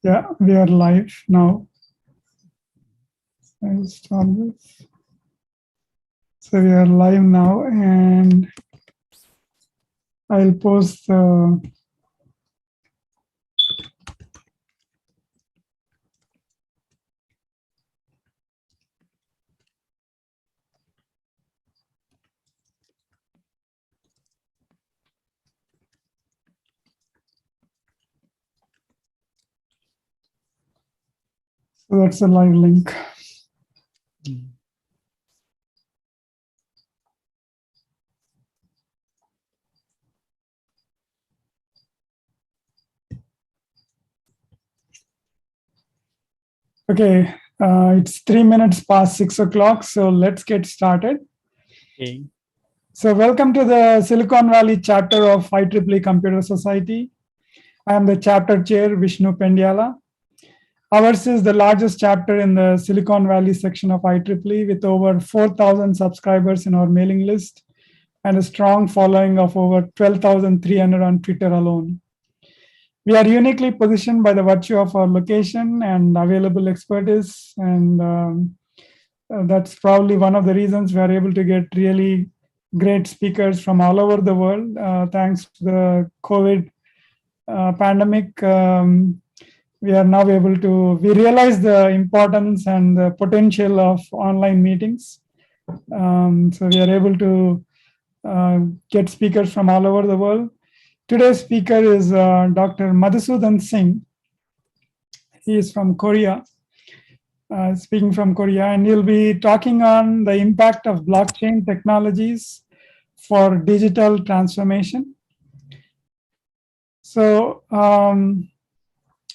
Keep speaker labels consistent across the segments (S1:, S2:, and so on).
S1: Yeah, we are live now. I'll start this. So we are live now, and I'll post the. So that's the live link. Okay, it's 3 minutes past 6 o'clock. So let's get started.
S2: Okay.
S1: So welcome to the Silicon Valley chapter of IEEE Computer Society. I am the chapter chair, Vishnu Pendyala. Ours is the largest chapter in the Silicon Valley section of IEEE with over 4,000 subscribers in our mailing list and a strong following of over 12,300 on Twitter alone. We are uniquely positioned by the virtue of our location and available expertise, and that's probably one of the reasons we are able to get really great speakers from all over the world. Thanks to the COVID pandemic, we are now able to, we realize the importance and the potential of online meetings. So we are able to get speakers from all over the world. Today's speaker is Dr. Madhusudan Singh. He is from Korea, speaking from Korea, and he'll be talking on the impact of blockchain technologies for digital transformation. So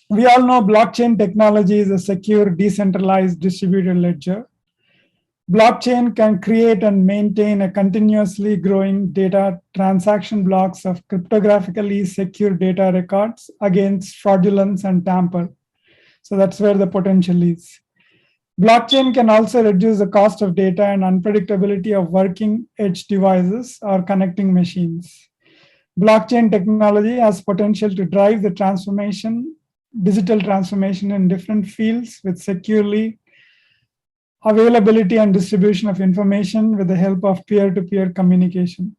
S1: we all know blockchain technology is a secure, decentralized, distributed ledger. Blockchain can create and maintain a continuously growing data transaction blocks of cryptographically secure data records against fraudulence and tamper. So that's where the potential is. Blockchain can also reduce the cost of data and unpredictability of working edge devices or connecting machines. Blockchain technology has potential to drive the transformation, digital transformation in different fields with securely availability and distribution of information with the help of peer-to-peer communication.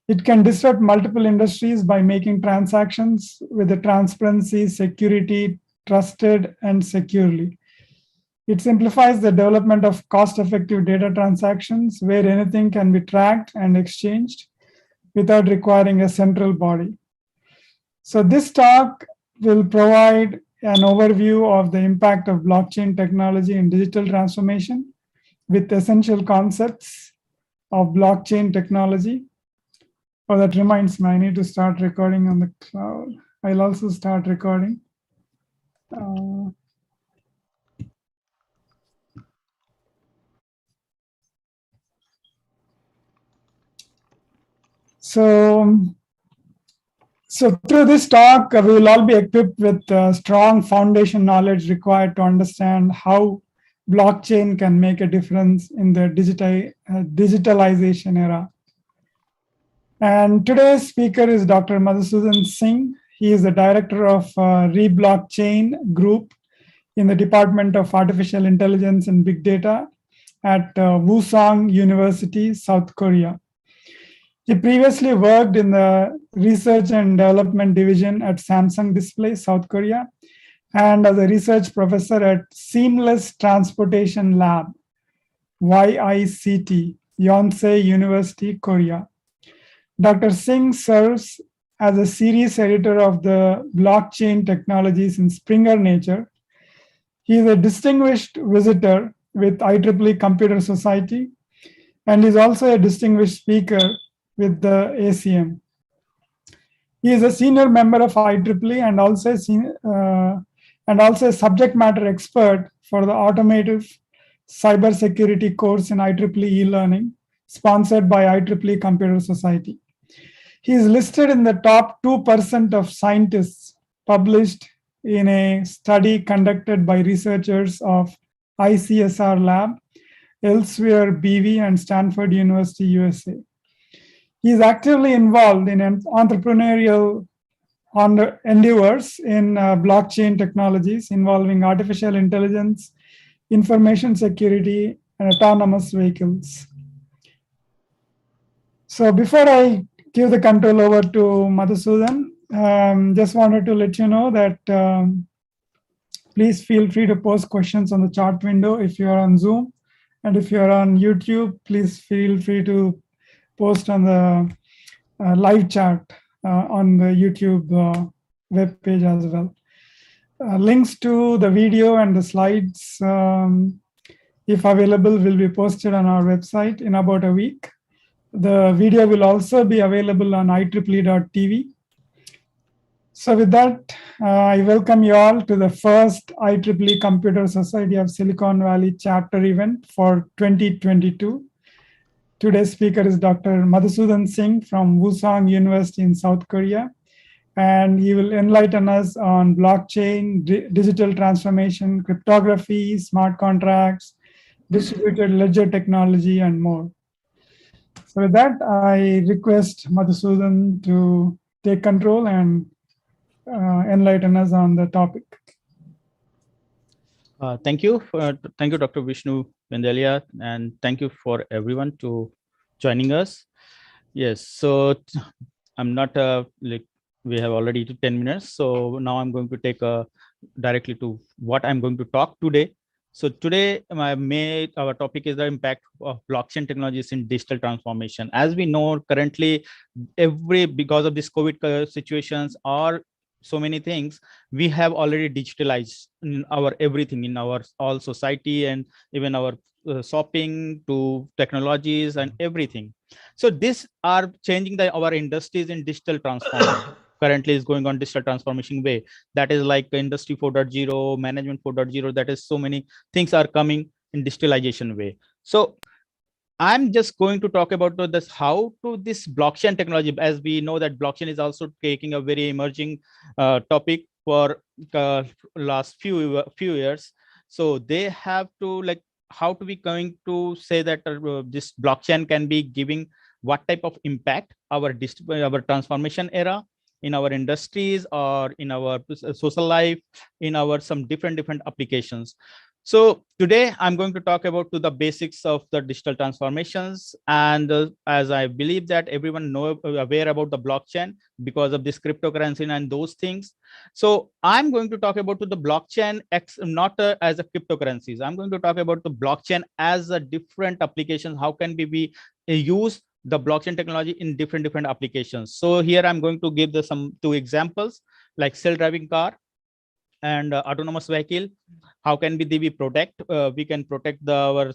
S1: It can disrupt multiple industries by making transactions with the transparency, security, trusted, and securely. It simplifies the development of cost-effective data transactions where anything can be tracked and exchanged without requiring a central body. So this talk will provide an overview of the impact of blockchain technology in digital transformation with essential concepts of blockchain technology. Oh, that reminds me, I need to start recording on the cloud. I'll also start recording. So through this talk, we will all be equipped with strong foundation knowledge required to understand how blockchain can make a difference in the digitalization era. And today's speaker is Dr. Madhusudan Singh. He is the director of Reblockchain Group in the Department of Artificial Intelligence and Big Data at Wusong University, South Korea. He previously worked in the Research and Development Division at Samsung Display, South Korea, and as a research professor at Seamless Transportation Lab, YICT, Yonsei University, Korea. Dr. Singh serves as a series editor of the blockchain technologies in Springer Nature. He is a distinguished visitor with IEEE Computer Society and is also a distinguished speaker with the ACM. He is a senior member of IEEE and also a subject matter expert for the automotive cybersecurity course in IEEE e-learning, sponsored by IEEE Computer Society. He is listed in the top 2% of scientists published in a study conducted by researchers of ICSR Lab, Elsevier BV, and Stanford University, USA. He is actively involved in entrepreneurial on the endeavors in blockchain technologies involving artificial intelligence, information security, and autonomous vehicles. So before I give the control over to Madhusudan, just wanted to let you know that please feel free to post questions on the chat window if you are on Zoom. And if you're on YouTube, please feel free to post on the live chat on the YouTube web page as well. Links to the video and the slides, if available, will be posted on our website in about a week. The video will also be available on IEEE.tv. So with that, I welcome you all to the first IEEE Computer Society of Silicon Valley chapter event for 2022. Today's speaker is Dr. Madhusudan Singh from Woosung University in South Korea, and he will enlighten us on blockchain, digital transformation, cryptography, smart contracts, distributed ledger technology, and more. So with that, I request Madhusudan to take control and enlighten us on the topic.
S2: Thank you, Dr. Vishnu Pendyala, and thank you for everyone to joining us. Yes, so I'm not like we have already 10 minutes, so now I'm going to take directly to what I'm going to talk today. So today, our topic is the impact of blockchain technologies in digital transformation. As we know, currently, because of this COVID situations or so many things, we have already digitalized in our everything in our all society and even our shopping to technologies and everything. So these are changing our industries in digital transformation. Currently is going on digital transformation way. That is like industry 4.0, management 4.0. That is so many things are coming in digitalization way. So I'm just going to talk about this how to this blockchain technology, as we know that blockchain is also taking a very emerging topic for last few years. So they have to like how to be going to say that this blockchain can be giving what type of impact our transformation era in our industries or in our social life, in our some different applications. So today I'm going to talk about the basics of the digital transformations, and as I believe that everyone aware about the blockchain because of this cryptocurrency and those things. So I'm going to talk about the blockchain not as a cryptocurrencies. I'm going to talk about the blockchain as a different applications. How can we use the blockchain technology in different applications? So here I'm going to give some two examples like self-driving car and autonomous vehicle. How can we protect? We can protect our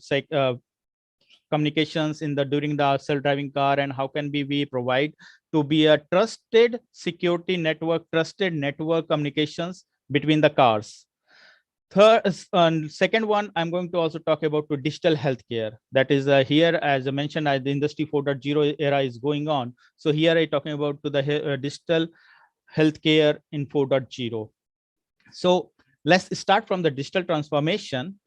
S2: communications in the during the self-driving car, and how can we provide to be a trusted security network, trusted network communications between the cars. Second one, I'm going to also talk about digital healthcare. That is here, as I mentioned, the industry 4.0 era is going on. So here I'm talking about the digital healthcare in 4.0. So let's start from the digital transformation.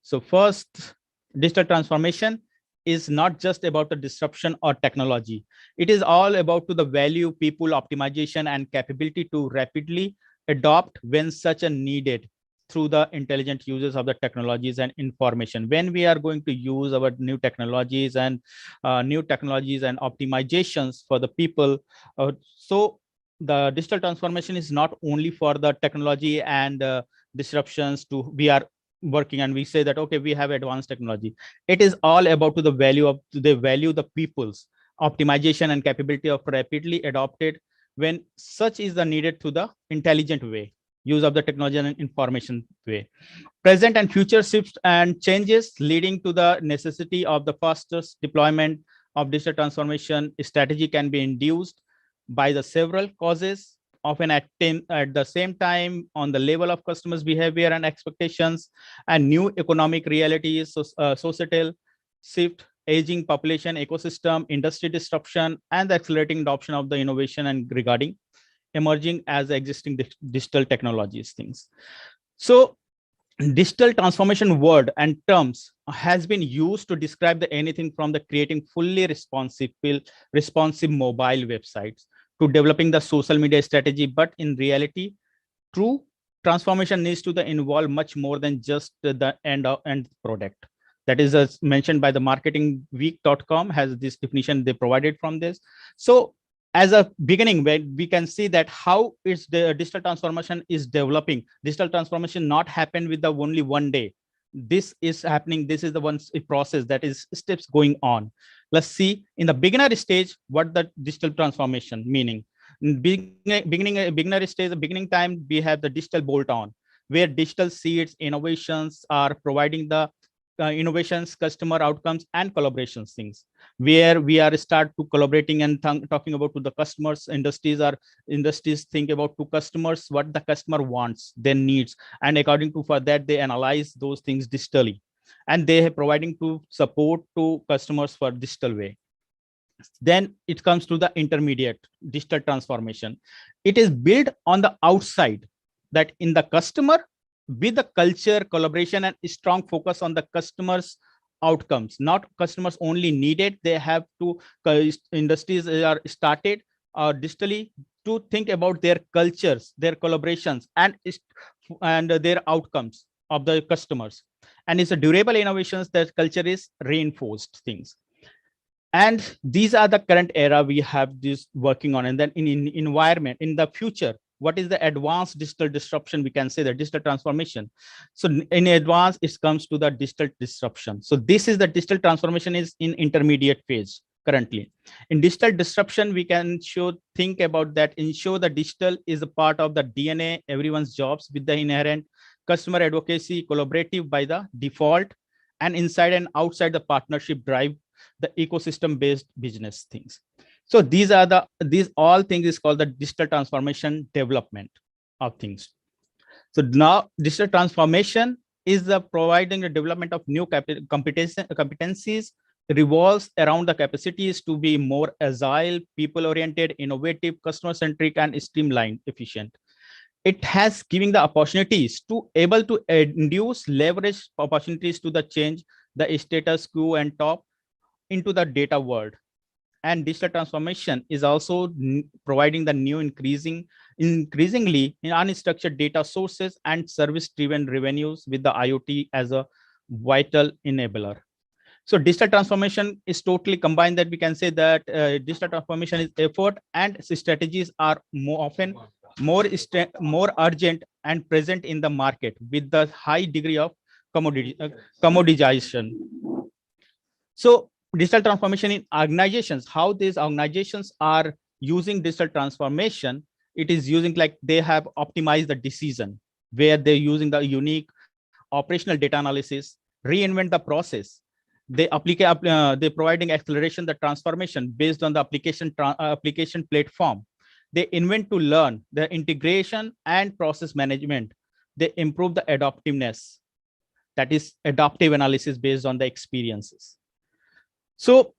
S2: So first, digital transformation is not just about the disruption or technology. It is all about the value, people, optimization, and capability to rapidly adopt when such a needed through the intelligent uses of the technologies and information. When we are going to use our new technologies and optimizations for the people, so the digital transformation is not only for the technology and disruptions to we are working and we say that okay, we have advanced technology. It is all about the value of the people's optimization and capability of rapidly adopted when such is the needed to the intelligent way use of the technology and information way. Present and future shifts and changes leading to the necessity of the fastest deployment of digital transformation strategy can be induced by the several causes, often at the same time on the level of customers' behavior and expectations, and new economic realities, societal shift, aging population, ecosystem, industry disruption, and the accelerating adoption of the innovation and regarding emerging as existing digital technologies things. So digital transformation word and terms has been used to describe anything from the creating fully responsive mobile websites to developing the social media strategy. But in reality, true transformation needs to involve much more than just the end product. That is as mentioned by the marketingweek.com has this definition they provided from this. So as a beginning, when we can see that how it's the digital transformation is developing. Digital transformation not happen with the only one day. This is happening. This is the one process that is steps going on. Let's see in the beginner stage what the digital transformation meaning. In beginner stage, the beginning time, we have the digital bolt on, where digital seeds innovations are providing the innovations, customer outcomes, and collaborations things, where we are start to collaborating and talking about to the customers. Industries think about to customers what the customer wants, their needs, and according to for that they analyze those things digitally, and they are providing to support to customers for digital way. Then it comes to the intermediate digital transformation. It is built on the outside, that in the customer, with the culture collaboration and strong focus on the customers outcomes, not customers only needed. They have to industries are started digitally to think about their cultures, their collaborations, and their outcomes of the customers. And it's a durable innovations that culture is reinforced things. And these are the current era we have this working on. And then in environment in the future, what is the advanced digital disruption? We can say the digital transformation. So in advance, it comes to the digital disruption. So this is the digital transformation is in intermediate phase currently. In digital disruption, we can think about that, ensure the digital is a part of the DNA everyone's jobs, with the inherent customer advocacy collaborative by the default, and inside and outside the partnership drive the ecosystem based business things. So these all things is called the digital transformation development of things. So now digital transformation is the providing the development of new competencies, revolves around the capacities to be more agile, people oriented, innovative, customer centric, and streamlined, efficient. It has giving the opportunities to able to induce leverage opportunities to the change the status quo and top into the data world. And digital transformation is also providing the new increasingly in unstructured data sources and service driven revenues, with the IoT as a vital enabler. So digital transformation is totally combined, that we can say that digital transformation is effort and strategies are more often more urgent and present in the market, with the high degree of commoditization. So digital transformation in organizations, how these organizations are using digital transformation, it is using like they have optimized the decision, where they're using the unique operational data analysis, reinvent the process. They're providing acceleration the transformation based on the application platform. They invent to learn the integration and process management. They improve the adaptiveness, that is adaptive analysis based on the experiences. So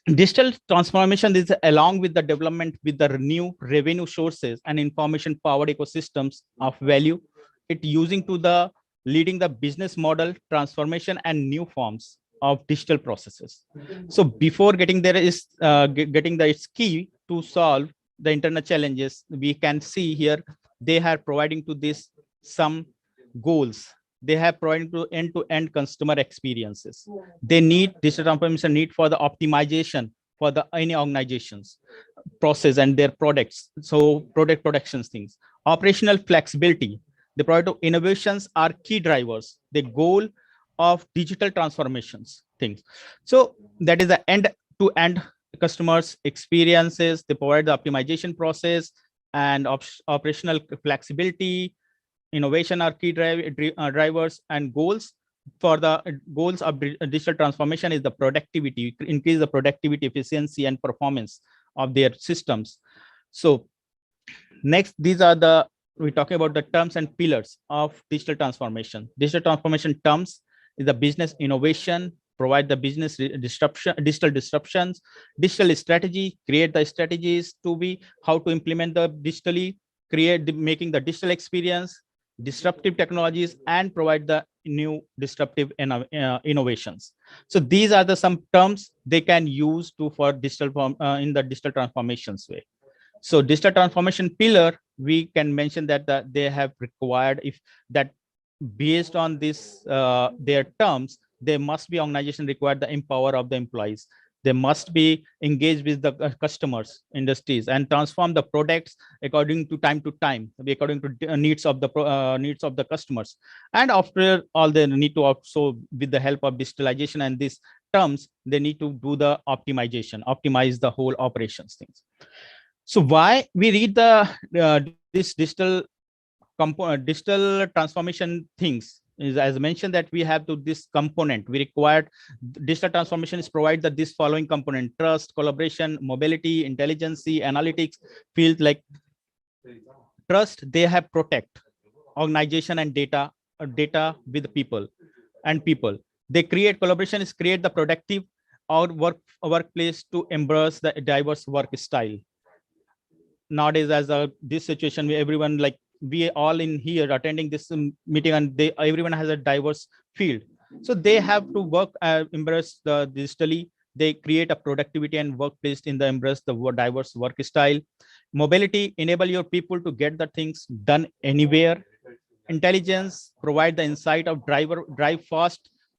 S2: digital transformation is along with the development with the new revenue sources and information powered ecosystems of value. It using to the leading the business model transformation and new forms of digital processes. So before getting there is getting the its key to solve the internal challenges. We can see here they are providing to this some goals. They have provided to end-to-end customer experiences. They need digital transformation need for the optimization for the any organizations process and their products. So product productions things, operational flexibility. The product innovations are key drivers. The goal of digital transformations things. So that is the end-to-end customers experiences. They provide the optimization process and operational flexibility. Innovation are key drivers, and goals for the goals of digital transformation is the productivity, increase the productivity, efficiency, and performance of their systems. So next, these are we're talking about the terms and pillars of digital transformation. Digital transformation terms is the business innovation, provide the business digital disruptions, digital strategy, create the strategies to be how to implement the digitally, making the digital experience, disruptive technologies, and provide the new disruptive innovations. So these are some terms they can use to for digital in the digital transformations way. So digital transformation pillar, we can mention that they have required, if that based on this their terms, there must be organization required the empower of the employees. They must be engaged with the customers, industries, and transform the products according to time, according to needs of the customers. And after all, they need to also, with the help of digitalization and these terms, they need to do the optimize the whole operations things. So why we read the this digital transformation things is, as mentioned, that we have to this component we required. Digital transformation is provide that this following component: trust, collaboration, mobility, intelligence, analytics, field like trust. They have protect organization and data with people and people. They create collaboration is create the productive or workplace to embrace the diverse work style. Nowadays, as this situation where everyone, like we all in here attending this meeting, and everyone has a diverse field, so they have to work embrace the digitally. They create a productivity and workplace in the embrace the diverse work style. Mobility enable your people to get the things done anywhere. Intelligence provide the insight of drive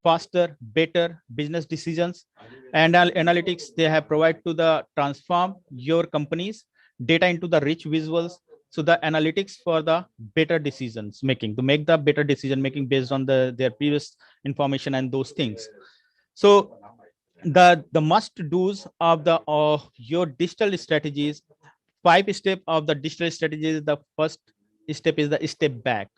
S2: faster, better business decisions. And analytics, they have provide to the transform your companies data into the rich visuals. So the analytics for the better decisions making, to make the better decision making based on their previous information and those things. So the must do's of the your digital strategies, 5 step of the digital strategies. The first step is the step back.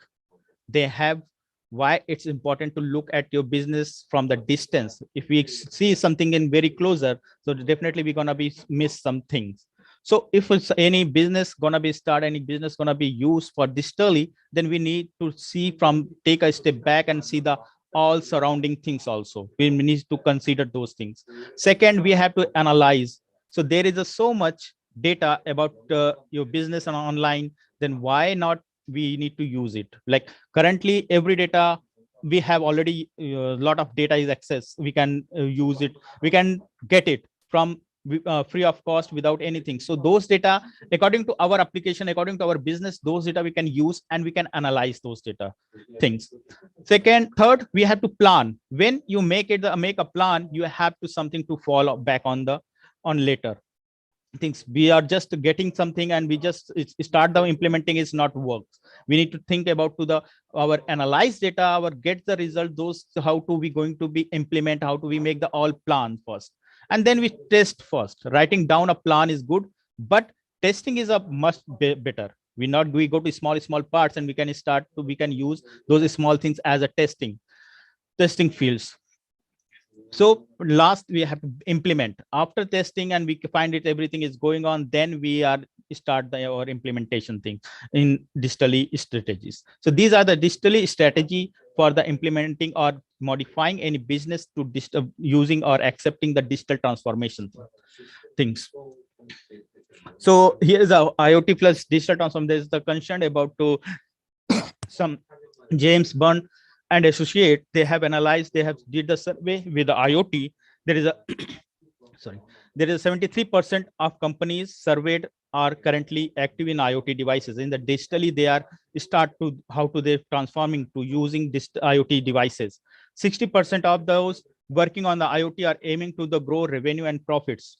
S2: They have why it's important to look at your business from the distance. If we see something in very closer, so definitely we're gonna be miss some things. So if it's any business gonna be start, any business gonna be used for digitally, then we need to see from take a step back and see the all surrounding things also. We need to consider those things. Second, we have to analyze. So there is a so much data about your business and online, then why not we need to use it? Like currently every data we have already a lot of data is access, we can use it, we can get it from free of cost without anything. So those data, according to our application, according to our business, those data we can use and we can analyze those data things. Third, we have to plan. When you make a plan, you have to something to fall back on the on later things. We are just getting something and we just start the implementing is not works. We need to think about to the our analyze data, our get the result, those how to we going to be implement, how do we make the all plan first, and then we test first. Writing down a plan is good, but testing is a must be better. We go to small parts and we can start to we can use those small things as a testing fields. So last we have to implement after testing and we find it everything is going on, then we are start our implementation thing in digitally strategies. So these are the digitally strategy for the implementing or modifying any business to using or accepting the digital transformation things. So here is our IoT plus digital transformation. There is the concern about to some James Bond and associate. They have analyzed, they have did the survey with the IoT. There is a sorry, there is 73% of companies surveyed are currently active in IoT devices. In the digitally, they are start to how to they transforming to using this IoT devices. 60% of those working on the IoT are aiming to the grow revenue and profits,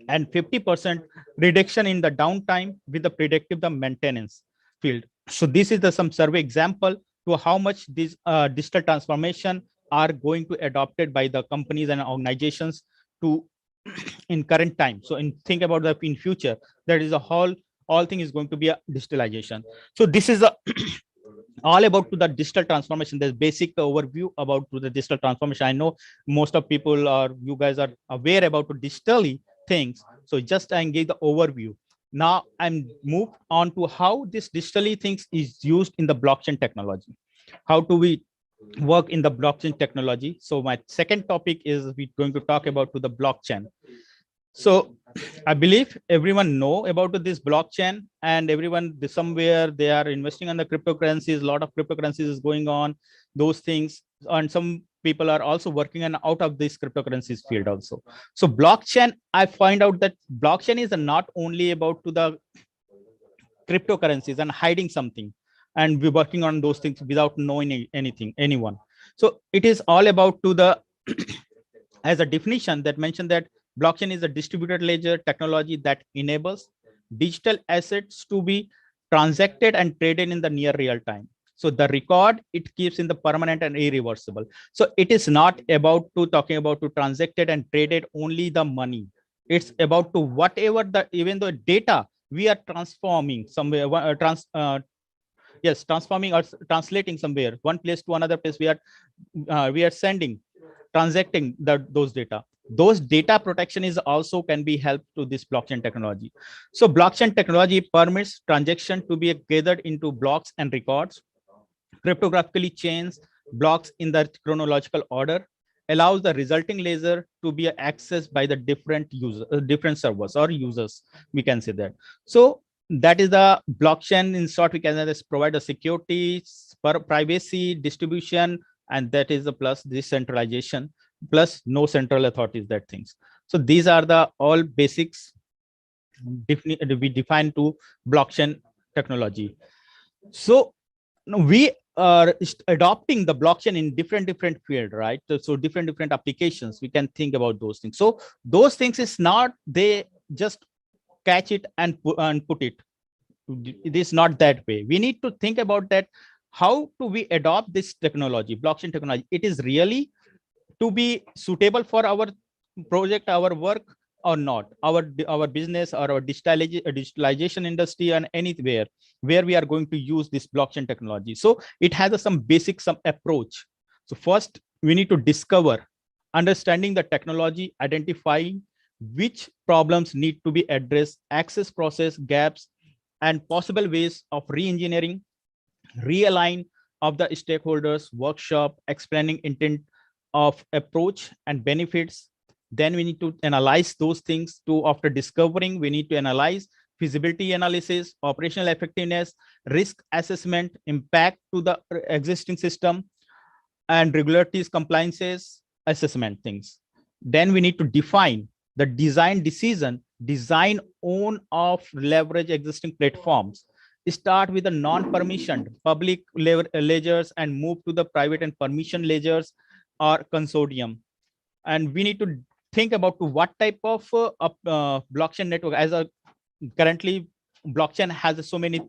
S2: and 50% reduction in the downtime with the predictive the maintenance field. So this is the some survey example to how much this digital transformation are going to adopted by the companies and organizations to in current time. So in think about the in future, that is a whole all thing is going to be a digitalization. So this is a all about to the digital transformation. There's basic overview about to the digital transformation. I know most of people are you guys are aware about to digitally things. So just I gave the overview. Now I'm moved on to how this digitally things is used in the blockchain technology. How do we work in the blockchain technology? So my second topic is we're going to talk about to the blockchain. So I believe everyone know about this blockchain, and everyone somewhere they are investing on the cryptocurrencies. A lot of cryptocurrencies is going on, those things, and some people are also working on out of this cryptocurrencies field also. So blockchain, I find out that blockchain is not only about to the cryptocurrencies and hiding something, and we're working on those things without knowing anything, anyone. So it is all about to the as a definition that mentioned that blockchain is a distributed ledger technology that enables digital assets to be transacted and traded in the near real time. So the record it keeps in the permanent and irreversible. So it is not about to talking about to transacted and traded only the money. It's about to whatever the even the data we are transforming somewhere, transforming or translating somewhere one place to another place. We are sending, transacting those data. Those data protection is also can be helped to this blockchain technology. So blockchain technology permits transaction to be gathered into blocks and records, cryptographically chains blocks in the chronological order, allows the resulting ledger to be accessed by the different servers or users, we can say that. So that is the blockchain. In short, we can just provide a security, privacy, distribution, and that is the plus decentralization, plus no central authorities, that things. So these are the all basics we define to blockchain technology. So we are adopting the blockchain in different field, right? So different applications we can think about those things. So those things is not they just catch it and put it. It is not that way. We need to think about that. How do we adopt this technology, blockchain technology? It is really to be suitable for our project, our work, or not, our business or our digitalization industry and anywhere where we are going to use this blockchain technology. So it has some basic some approach. So first we need to discover, understanding the technology, identifying which problems need to be addressed, access process gaps, and possible ways of re-engineering, realign of the stakeholders, workshop explaining intent of approach and benefits. Then we need to analyze those things. To after discovering, we need to analyze feasibility analysis, operational effectiveness, risk assessment, impact to the existing system, and regulatory compliances assessment things. Then we need to define the design decision, design own of leverage existing platforms, start with the non-permissioned public ledgers and move to the private and permission ledgers or consortium. And we need to think about to what type of blockchain network. As a currently blockchain has so many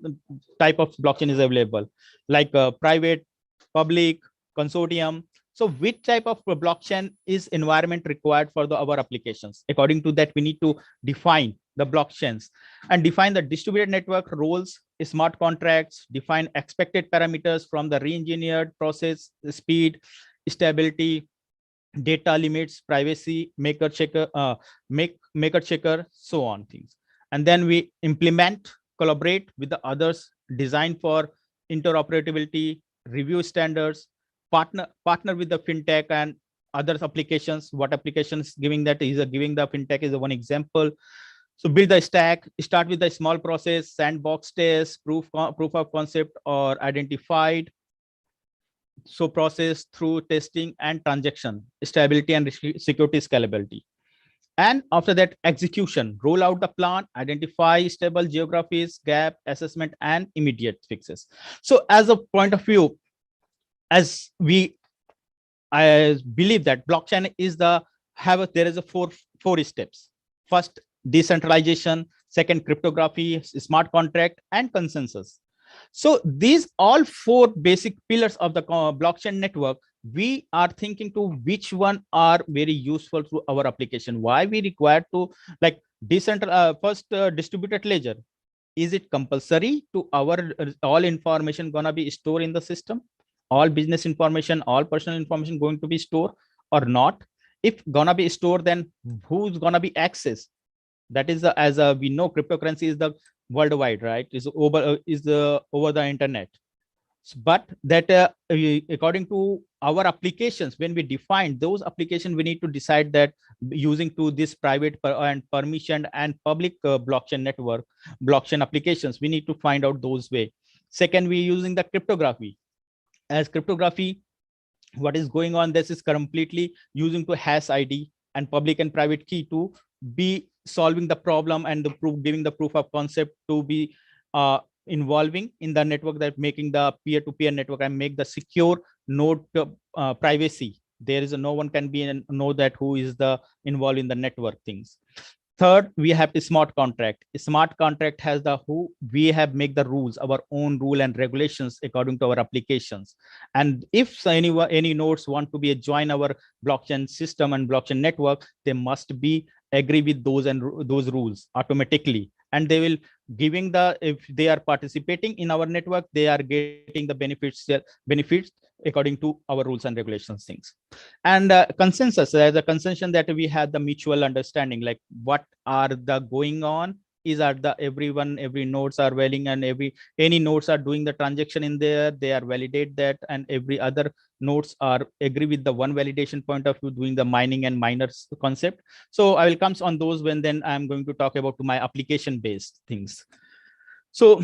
S2: type of blockchain is available, like private, public, consortium. So which type of blockchain is environment required for our applications? According to that, we need to define the blockchains and define the distributed network roles, smart contracts, define expected parameters from the re-engineered process, speed, stability, data limits, privacy, maker checker, maker checker, so on things. And then we implement, collaborate with the others, design for interoperability, review standards, partner with the fintech and other applications. What applications giving that is giving the fintech is one example. So build the stack, start with the small process, sandbox test, proof of concept or identified. So process through testing and transaction, stability and security scalability. And after that, execution, roll out the plan, identify stable geographies, gap assessment, and immediate fixes. So as a point of view, as I believe that blockchain is there is a four steps. First, decentralization. Second, cryptography, smart contract, and consensus. So these all four basic pillars of the blockchain network, we are thinking to which one are very useful to our application. Why we require to like distributed ledger. Is it compulsory to our all information gonna be stored in the system? All business information, all personal information going to be stored or not? If gonna be stored, then who's gonna be accessed? That is as we know, cryptocurrency is the worldwide, right? Is over the internet. But that according to our applications, when we define those applications, we need to decide that using to this private and permission and public blockchain network, blockchain applications, we need to find out those way. Second, we using the cryptography. As cryptography what is going on. This is completely using to hash id and public and private key to be solving the problem, and the proof, giving the proof of concept to be involving in the network, that making the peer-to-peer network and make the secure node privacy. There is no one can be and know that who is the involved in the network things. Third, we have the smart contract. A smart contract has the who we have make the rules, our own rule and regulations according to our applications. And if any nodes want to be join our blockchain system and blockchain network, they must be agree with those and those rules automatically. And they will giving the, if they are participating in our network, they are getting the benefits according to our rules and regulations things. And consensus, there's a consensus that we had the mutual understanding, like what are the going on is at the everyone, every nodes are validating, and any nodes are doing the transaction in there, they are validate that, and every other nodes are agree with the one validation point of view doing the mining and miners concept. So I will comes on those when then I'm going to talk about my application based things. So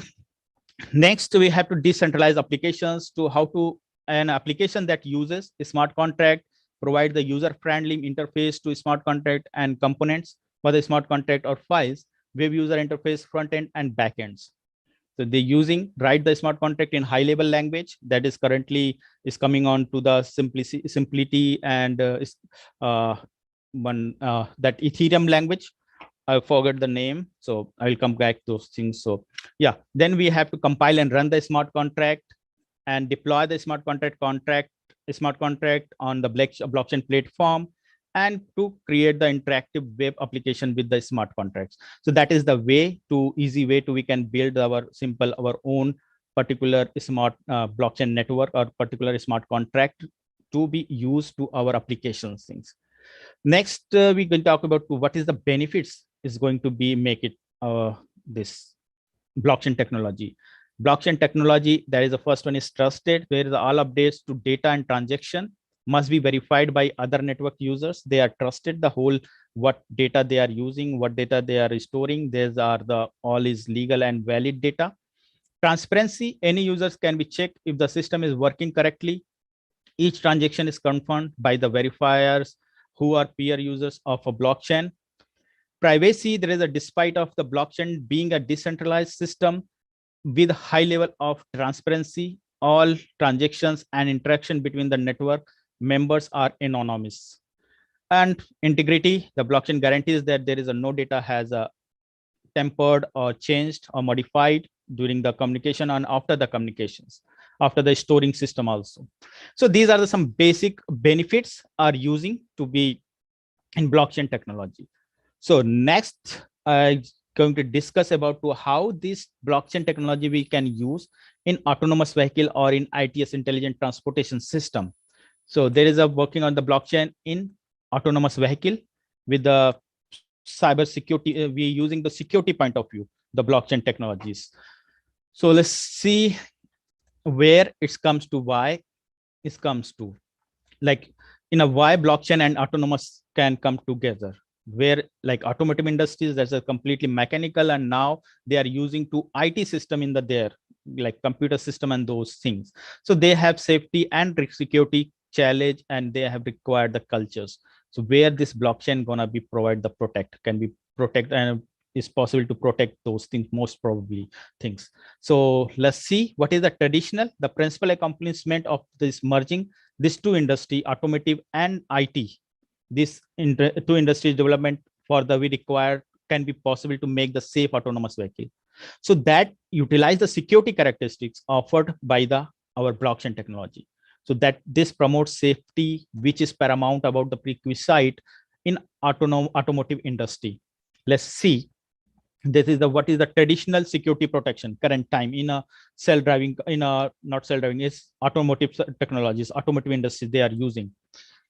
S2: next we have to decentralize applications to how to an application that uses a smart contract, provide the user friendly interface to smart contract and components for the smart contract or files, web user interface, front end and back ends. So they're using write the smart contract in high level language that is currently is coming on to the simplicity and that Ethereum language. I forgot the name, so I will come back to those things. So yeah, then we have to compile and run the smart contract and deploy the smart contract on the blockchain platform, and to create the interactive web application with the smart contracts. So that is the way to easy way to we can build our simple our own particular smart blockchain network or particular smart contract to be used to our applications things. Next, we can talk about what is the benefits is going to be make it this blockchain technology. Blockchain technology, that is the first one is trusted, where the all updates to data and transaction must be verified by other network users. They are trusted the whole what data they are using, what data they are storing. These are the all is legal and valid data. Transparency, any users can be checked if the system is working correctly. Each transaction is confirmed by the verifiers who are peer users of a blockchain. Privacy, there is a despite of the blockchain being a decentralized system with high level of transparency, all transactions and interaction between the network members are anonymous. And integrity, the blockchain guarantees that there is a no data has a tempered or changed or modified during the communication and after the communications, after the storing system also. So these are the some basic benefits are using to be in blockchain technology. So next, I'm going to discuss about to how this blockchain technology we can use in autonomous vehicle or in ITS intelligent transportation system. So there is a working on the blockchain in autonomous vehicle with the cyber security. We're using the security point of view, the blockchain technologies. So let's see where it comes to why it comes to like in a why blockchain and autonomous can come together, where like automotive industries that's a completely mechanical, and now they are using to IT system in the there like computer system and those things. So they have safety and security challenge, and they have required the cultures. So where this blockchain gonna be provide the protect can be protect and is possible to protect those things most probably things. So let's see what is the traditional the principal accomplishment of this merging these two industry, automotive and IT. This two industries development for the we require can be possible to make the safe autonomous vehicle. So that utilize the security characteristics offered by the our blockchain technology. So that this promotes safety, which is paramount about the prerequisite in automotive industry. Let's see. This is the what is the traditional security protection current time in a self-driving in a not self-driving is automotive technologies, automotive industry they are using.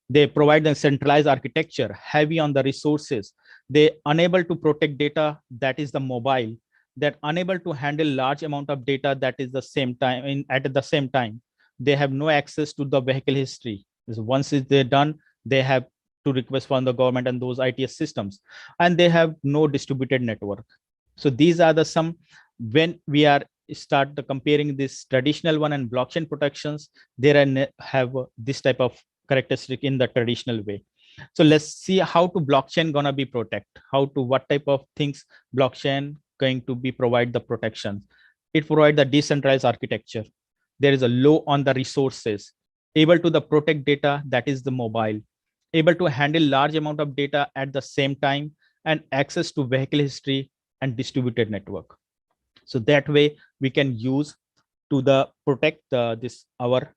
S2: They provide the centralized architecture heavy on the resources. They unable to protect data that is the mobile, that unable to handle large amount of data that is the same time in at the same time. They have no access to the vehicle history. Once they're done, they have to request from the government and those ITS systems, and they have no distributed network. So these are the some when we are start comparing this traditional one and blockchain protections, there have this type of characteristic in the traditional way. So let's see how to blockchain gonna be protect, how to what type of things blockchain going to be provide the protection. It provide the decentralized architecture. There is a low on the resources, able to the protect data, that is the mobile, able to handle large amount of data at the same time, and access to vehicle history and distributed network. So that way we can use to the protect this our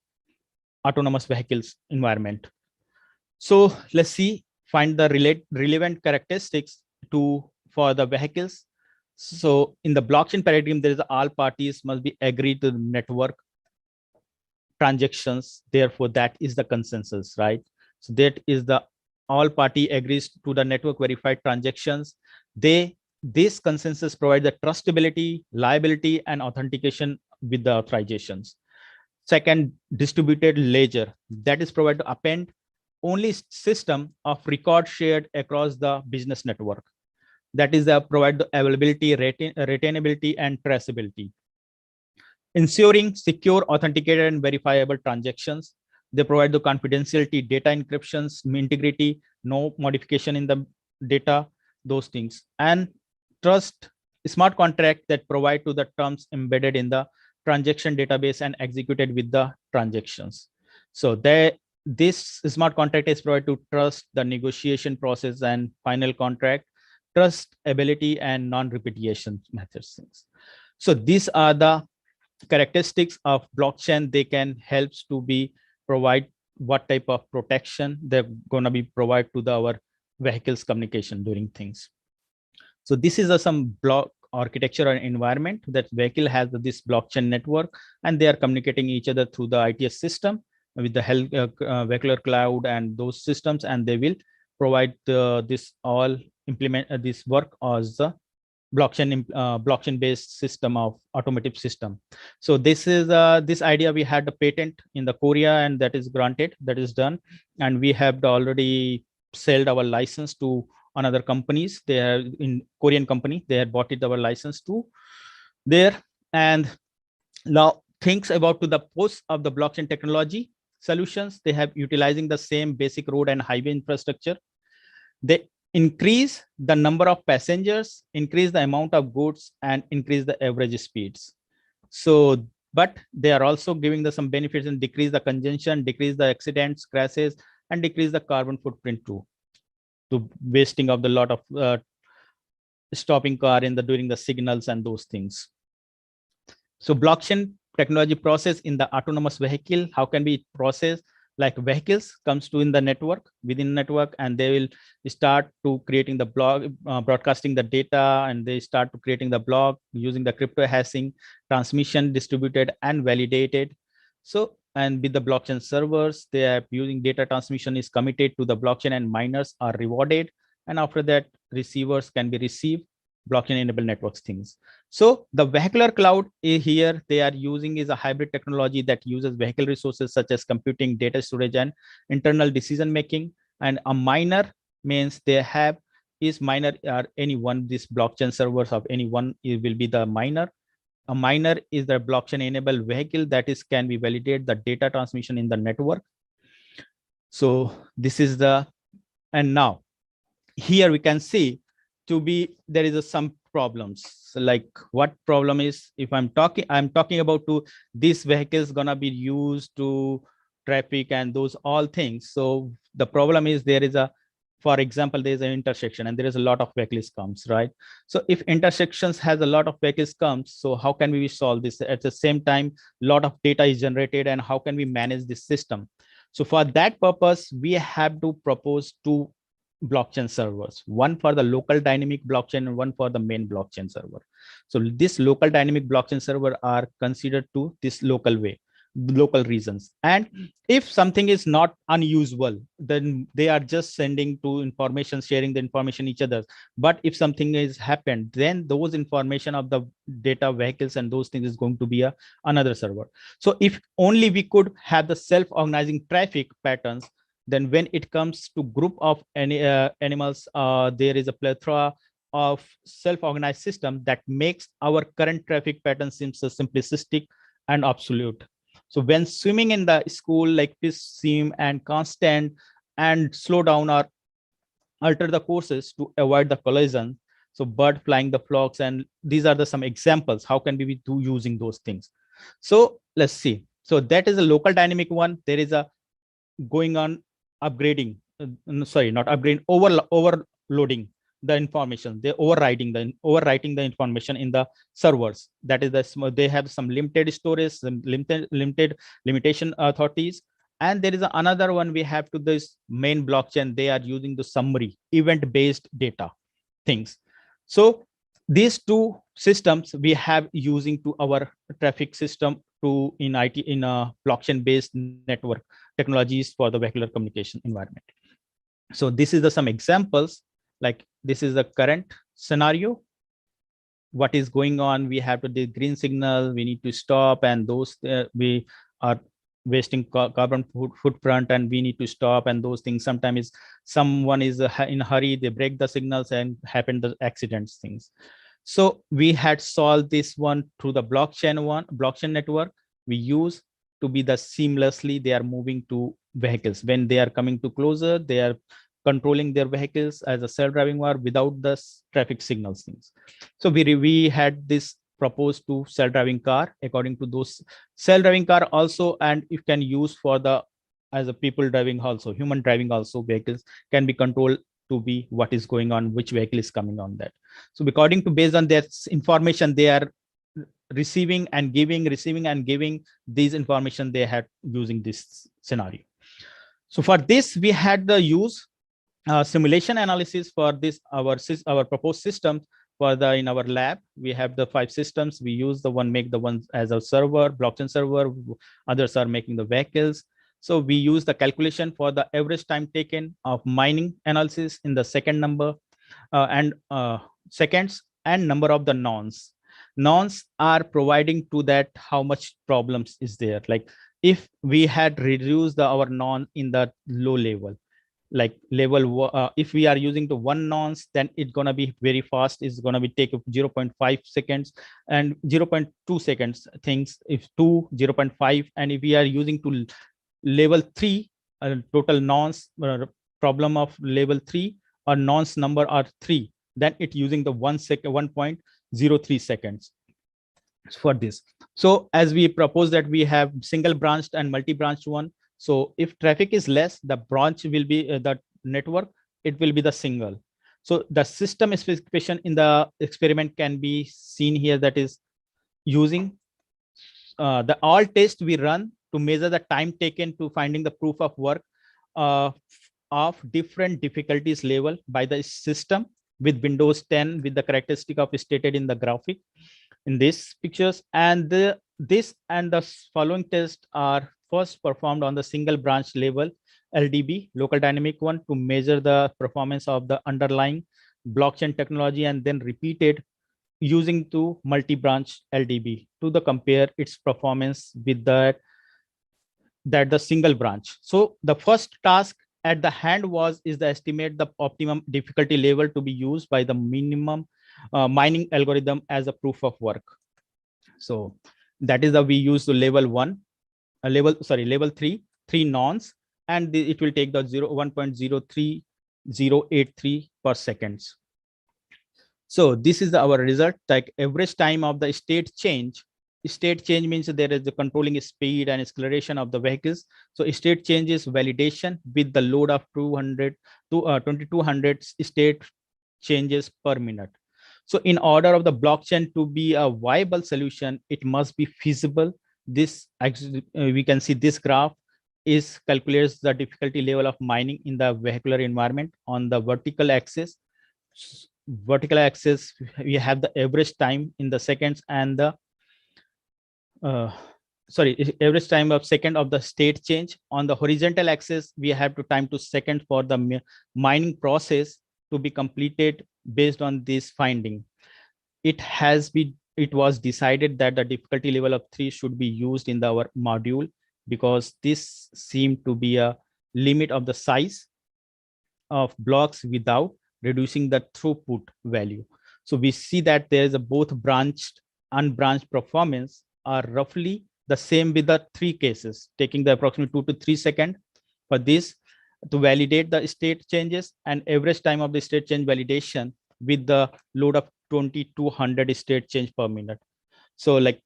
S2: autonomous vehicles environment. So let's see, find the relevant characteristics to for the vehicles. So in the blockchain paradigm, there is all parties must be agreed to the network transactions. Therefore, that is the consensus, right? So that is the all party agrees to the network verified transactions. This consensus provide the trustability, liability, and authentication with the authorizations. Second, distributed ledger, that is provided to append only system of record shared across the business network. That is provide the availability, retainability, and traceability. Ensuring secure, authenticated, and verifiable transactions. They provide the confidentiality, data encryptions, integrity, no modification in the data, those things. And trust, smart contract that provide to the terms embedded in the transaction database and executed with the transactions. So this smart contract is provided to trust the negotiation process and final contract, trust ability, and non-repetition methods. So these are the characteristics of blockchain. They can helps to be provide what type of protection they're going to be provide to our vehicles communication during things. So this is some block architecture and environment that vehicle has this blockchain network, and they are communicating each other through the ITS system with the health vehicular cloud and those systems, and they will provide this all implement this work as the blockchain based system of automotive system. So this is this idea we had a patent in the Korea, and that is granted, that is done, and we have already sold our license to another companies. They are in Korean company, they had bought it our license to there. And now things about to the post of the blockchain technology solutions, they have utilizing the same basic road and highway infrastructure. They increase the number of passengers, increase the amount of goods, and increase the average speeds. So, but they are also giving the some benefits and decrease the congestion, decrease the accidents, crashes, and decrease the carbon footprint too, to wasting of the lot of stopping car in the during the signals and those things. So blockchain technology process in the autonomous vehicle, how can we process like vehicles comes to in the network, within network, and they will start to creating the blog, broadcasting the data, and they start to creating the blog using the crypto hashing, transmission, distributed and validated. So, and with the blockchain servers, they are using data transmission is committed to the blockchain, and miners are rewarded. And after that, receivers can be received blockchain enabled networks things. So the vehicular cloud here they are using is a hybrid technology that uses vehicle resources such as computing, data storage, and internal decision making. And a miner means they have is miner or any one these blockchain servers of any one, it will be the miner. A miner is the blockchain enabled vehicle that is can be validate the data transmission in the network. So this is the, and now here we can see to be there is some problems. So like what problem is, if I'm talking about to these vehicles gonna be used to traffic and those all things. So the problem is there is a, for example, there is an intersection and there is a lot of vehicles comes, right? So if intersections has a lot of vehicles comes, so how can we solve this? At the same time, a lot of data is generated, and how can we manage this system? So for that purpose, we have to propose two blockchain servers, one for the local dynamic blockchain and one for the main blockchain server. So this local dynamic blockchain server are considered to this local way, local reasons. And if something is not unusual, then they are just sending to information, sharing the information each other. But if something is happened, then those information of the data vehicles and those things is going to be another server. So if only we could have the self-organizing traffic patterns, then when it comes to group of any animals, there is a plethora of self-organized system that makes our current traffic pattern seems so simplistic and absolute. So when swimming in the school, like this seem and constant and slow down or alter the courses to avoid the collision. So bird flying the flocks, and these are the some examples. How can we be do using those things? So let's see. So that is a local dynamic one. There is a going on upgrading, sorry, not upgrading, overloading the information. They overwriting the information in the servers. That is they have some limited storage, some limited limitation authorities. And there is another one, we have to this main blockchain. They are using the summary event based data things. So these two systems we have using to our traffic system to in IT in a blockchain based network technologies for the vehicular communication environment. So this is the some examples, like this is the current scenario. What is going on? We have to the green signal, we need to stop, and those we are wasting carbon footprint, and we need to stop, and those things. Sometimes someone is in a hurry, they break the signals and happen the accidents things. So we had solved this one through the blockchain network we use to be the seamlessly they are moving to vehicles. When they are coming to closer, they are controlling their vehicles as a self-driving car without the traffic signals things. So we had this proposed to self-driving car according to those self-driving car also, and you can use for the as a people driving also, human driving also, vehicles can be controlled to be what is going on, which vehicle is coming on that. So according to based on that information, they are receiving and giving these information they had using this scenario. So for this we had the use simulation analysis for this our proposed system. For the in our lab we have the 5 systems. We use the one make the ones as a server, blockchain server, others are making the vehicles. So we use the calculation for the average time taken of mining analysis in the second number and seconds, and number of the nonce are providing to that how much problems is there. Like if we had reduced our non in the low level, like level if we are using the one nonce, then it's going to be very fast. It's going to be take 0.5 seconds and 0.2 seconds things, if 2 0.5. And if we are using to level 3 total nonce problem of level 3 or nonce number are 3, then it using the 1.03 seconds for this. So as we propose that we have single branched and multi-branched one. So if traffic is less, the branch will be the network, it will be the single. So the system specification in the experiment can be seen here, that is using the all test we run to measure the time taken to finding the proof of work of different difficulties level by the system with Windows 10 with the characteristic of stated in the graphic in these pictures. And this and the following tests are first performed on the single branch level LDB, local dynamic one, to measure the performance of the underlying blockchain technology, and then repeated using to multi-branch LDB to the compare its performance with that the single branch. So the first task at the hand is the estimate the optimum difficulty level to be used by the minimum mining algorithm as a proof of work. So that is the we use the level 1 level 3 nonce, and it will take the 1.03083 per seconds. So this is our result, like average time of the state change. State change means there is the controlling speed and acceleration of the vehicles. So state change is validation with the load of 200 to 2200 state changes per minute. So in order of the blockchain to be a viable solution, it must be feasible. This we can see this graph is calculates the difficulty level of mining in the vehicular environment. On the vertical axis we have the average time in the seconds, and the average time of second of the state change. On the horizontal axis we have to time to second for the mining process to be completed. Based on this finding, it was decided that the difficulty level of 3 should be used in our module, because this seemed to be a limit of the size of blocks without reducing the throughput value. So we see that there is a both branched, unbranched performance are roughly the same with the three cases, taking the approximately 2 to 3 seconds for this to validate the state changes, and average time of the state change validation with the load of 2200 state change per minute. So like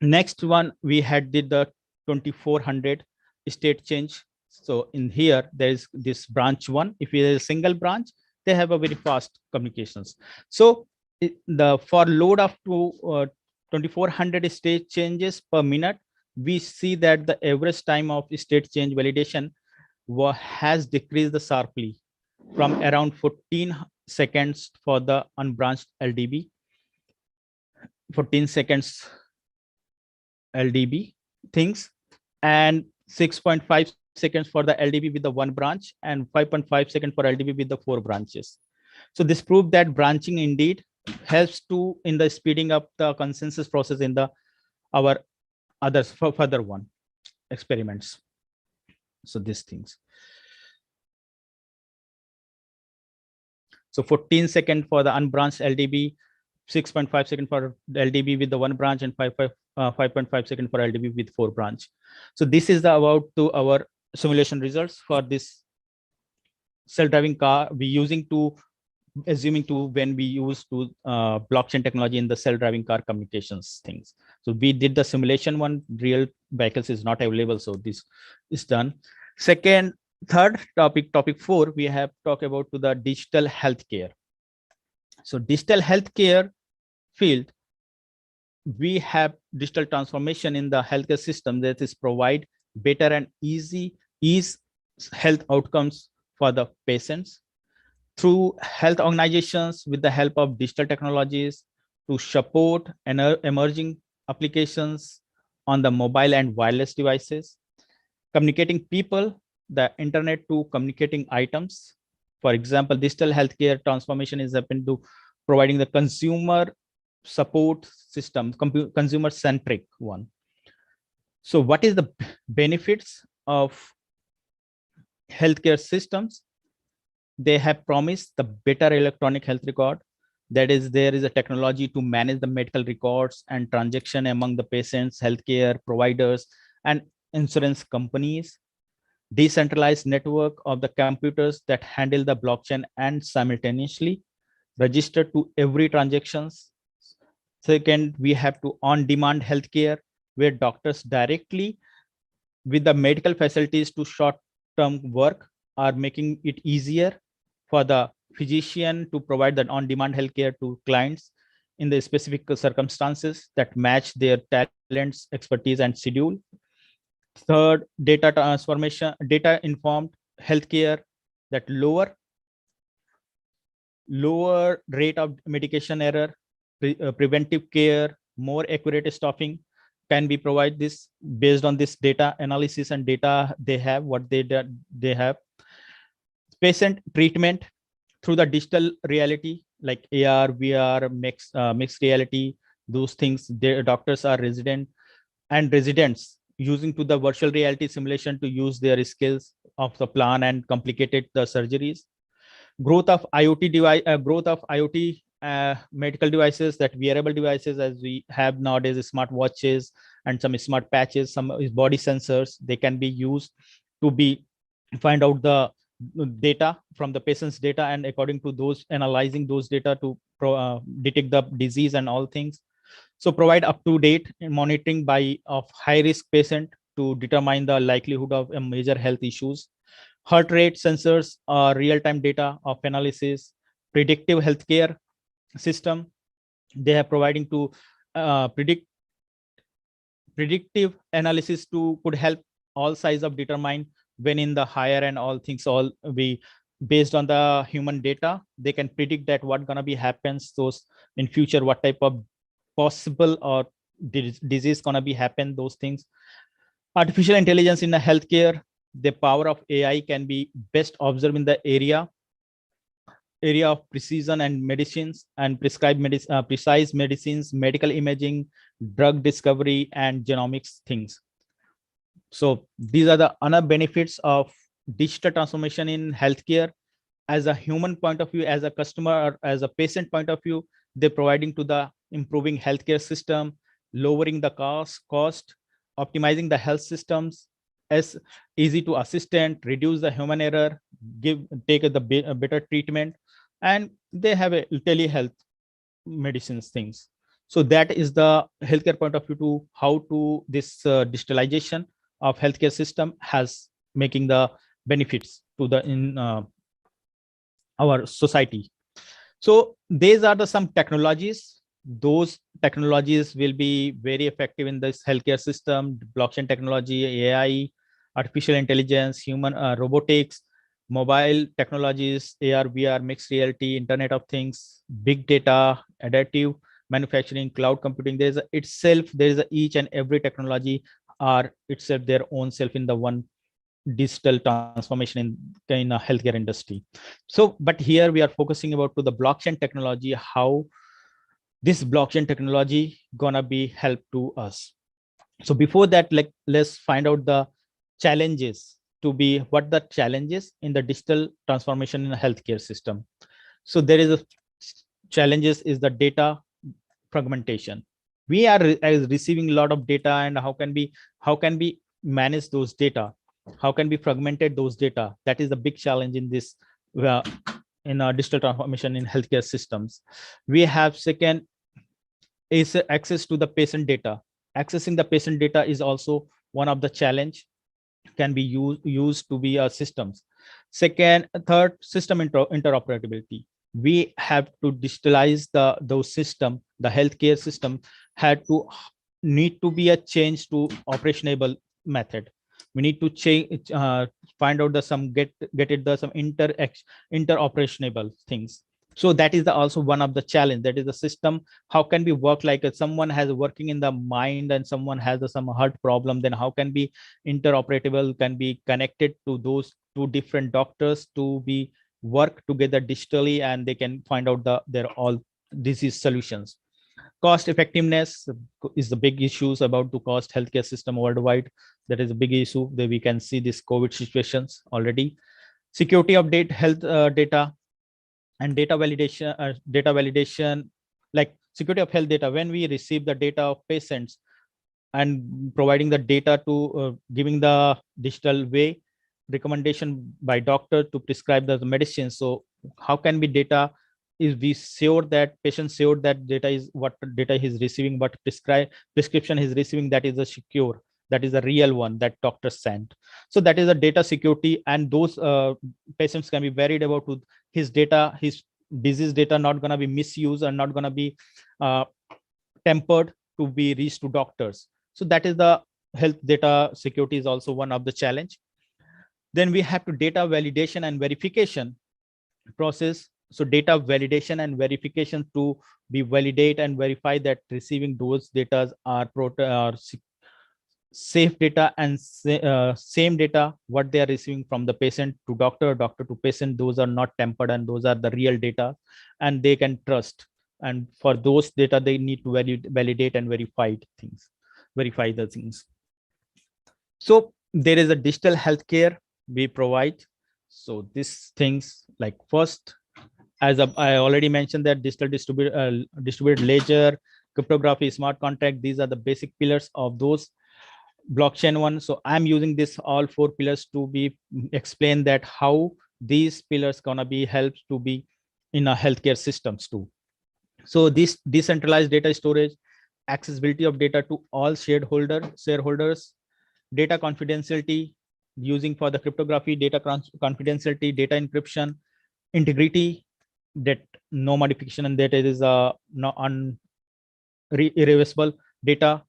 S2: next one, we had did the 2400 state change. So in here, there is this branch one. If it is a single branch, they have a very fast communications. So the for load up to 2400 state changes per minute, we see that the average time of state change validation has decreased sharply from around 14 seconds for the unbranched LDB, 14 seconds LDB things, and 6.5 seconds for the LDB with the one branch, and 5.5 seconds for LDB with the 4 branches. So this proved that branching indeed helps to in the speeding up the consensus process in the our others for further one experiments. So these things. So 14 seconds for the unbranched LDB, 6.5 seconds for LDB with the one branch, and 5.5 seconds for LDB with 4 branch. So this is the about to our simulation results for this self-driving car we using to assuming to when we use to blockchain technology in the self-driving car communications things. So we did the simulation one, real vehicles is not available. So this is done. Third topic 4, we have talked about to the digital healthcare. So digital healthcare field, we have digital transformation in the healthcare system that is provide better and easy health outcomes for the patients through health organizations with the help of digital technologies to support emerging applications on the mobile and wireless devices, communicating people, the internet to communicating items. For example, digital healthcare transformation is happened to providing the consumer support system, consumer centric one. So what is the benefits of healthcare systems? They have promised the better electronic health record. That is, there is a technology to manage the medical records and transaction among the patients, healthcare providers, and insurance companies. Decentralized network of the computers that handle the blockchain and simultaneously register to every transactions. Second, we have to on-demand healthcare where doctors directly with the medical facilities to short-term work are making it easier for the physician to provide that on-demand healthcare to clients in the specific circumstances that match their talents, expertise, and schedule. Third, data transformation, data informed healthcare that lower rate of medication error, preventive care, more accurate staffing can be provided this based on this data analysis and data they have, what they have. Patient treatment through the digital reality like AR, VR, mixed reality, those things. Their doctors are residents using to the virtual reality simulation to use their skills of the plan and complicated the surgeries. Growth of IoT medical devices, that wearable devices as we have nowadays, smart watches and some smart patches, some body sensors, they can be used to be find out the data from the patient's data, and according to those analyzing those data to detect the disease and all things. So provide up-to-date monitoring by of high-risk patient to determine the likelihood of major health issues. Heart rate sensors, real-time data of analysis, predictive healthcare system. They are providing to predictive analysis to could help all size of determine when in the higher and all things all be based on the human data. They can predict that what gonna be happens those in future, what type of possible or disease gonna be happen, those things. Artificial intelligence in the healthcare, the power of AI can be best observed in the area of precision and medicines and precise medicines, medical imaging, drug discovery, and genomics things. So these are the other benefits of digital transformation in healthcare. as a human point of view, as a customer or as a patient point of view, they're providing to the improving healthcare system, lowering the cost, optimizing the health systems, as easy to assistant, reduce the human error, take a better treatment, and they have a telehealth medicines things. So that is the healthcare point of view to how to this digitalization of healthcare system has making the benefits to the in our society. So these are the some technologies. Those technologies will be very effective in this healthcare system: blockchain technology, AI, artificial intelligence, human robotics, mobile technologies, AR, VR, mixed reality, Internet of Things, big data, adaptive manufacturing, cloud computing. There is each and every technology are itself their own self in the one digital transformation in a healthcare industry. So but here we are focusing about to the blockchain technology, how this blockchain technology gonna be help to us. So before that, like, let's find out the challenges to be what the challenges in the digital transformation in a healthcare system. So there is a challenges is the data fragmentation. We are receiving a lot of data, and how can we manage those data, how can we fragmented those data? That is a big challenge in this uh, in our digital transformation in healthcare systems. We have second is access to the patient data. Accessing the patient data is also one of the challenge, can be used to be systems. Second, third, system interoperability. We have to digitalize those system. The healthcare system had to need to be a change to operationable method. We need to change, find out the some get it the some interoperationable things. So that is the also one of the challenge, that is the system. How can we work like someone has working in the mind and someone has some heart problem, then how can be interoperable, can be connected to those two different doctors to be work together digitally, and they can find out their all disease solutions. Cost effectiveness is the big issues about to cost healthcare system worldwide. That is a big issue that we can see this COVID situations already. Security of health data and data validation, like security of health data. When we receive the data of patients and providing the data to giving the digital way recommendation by doctor to prescribe the medicine, so how can be data is we sure that patient sure that data is what data he's receiving, what prescription he's receiving, that is a secure, that is a real one that doctor sent. So that is a data security, and those patients can be worried about with his data, his disease data not going to be misused and not going to be uh, tempered to be reached to doctors. So that is the health data security is also one of the challenge. Then we have to data validation and verification process. So data validation and verification to be validate and verify that receiving those data are safe data and same data what they are receiving from the patient to doctor, doctor to patient, those are not tempered and those are the real data and they can trust. And for those data they need to validate and verify the things. So there is a digital healthcare we provide. So these things, like first, I already mentioned that distributed ledger, cryptography, smart contract, these are the basic pillars of those blockchain one. So I'm using this all four pillars to be explain that how these pillars gonna be helps to be in a healthcare systems too. So this decentralized data storage, accessibility of data to all shareholders, data confidentiality using for the cryptography, data confidentiality, data encryption, integrity, that no modification and that it is no irreversible data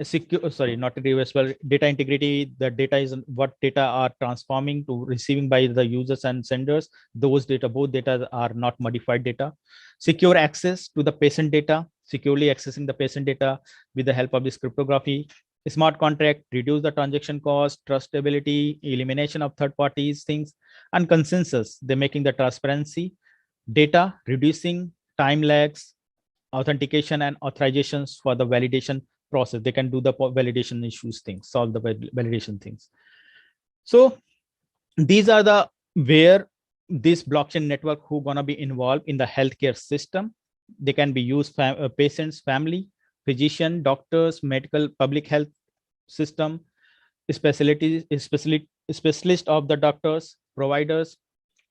S2: secure, sorry, not irreversible data integrity. The data is what data are transforming to receiving by the users and senders, those data, both data are not modified data. Secure access to the patient data, securely accessing the patient data with the help of this cryptography. Smart contract, reduce the transaction cost, trustability, elimination of third parties things, and consensus, they're making the transparency, data, reducing time lags, authentication and authorizations for the validation process. They can do the validation issues things, solve the validation things. So these are the where this blockchain network who gonna be involved in the healthcare system. They can be used patients, family, physician, doctors, medical, public health system, specialist of the doctors, providers,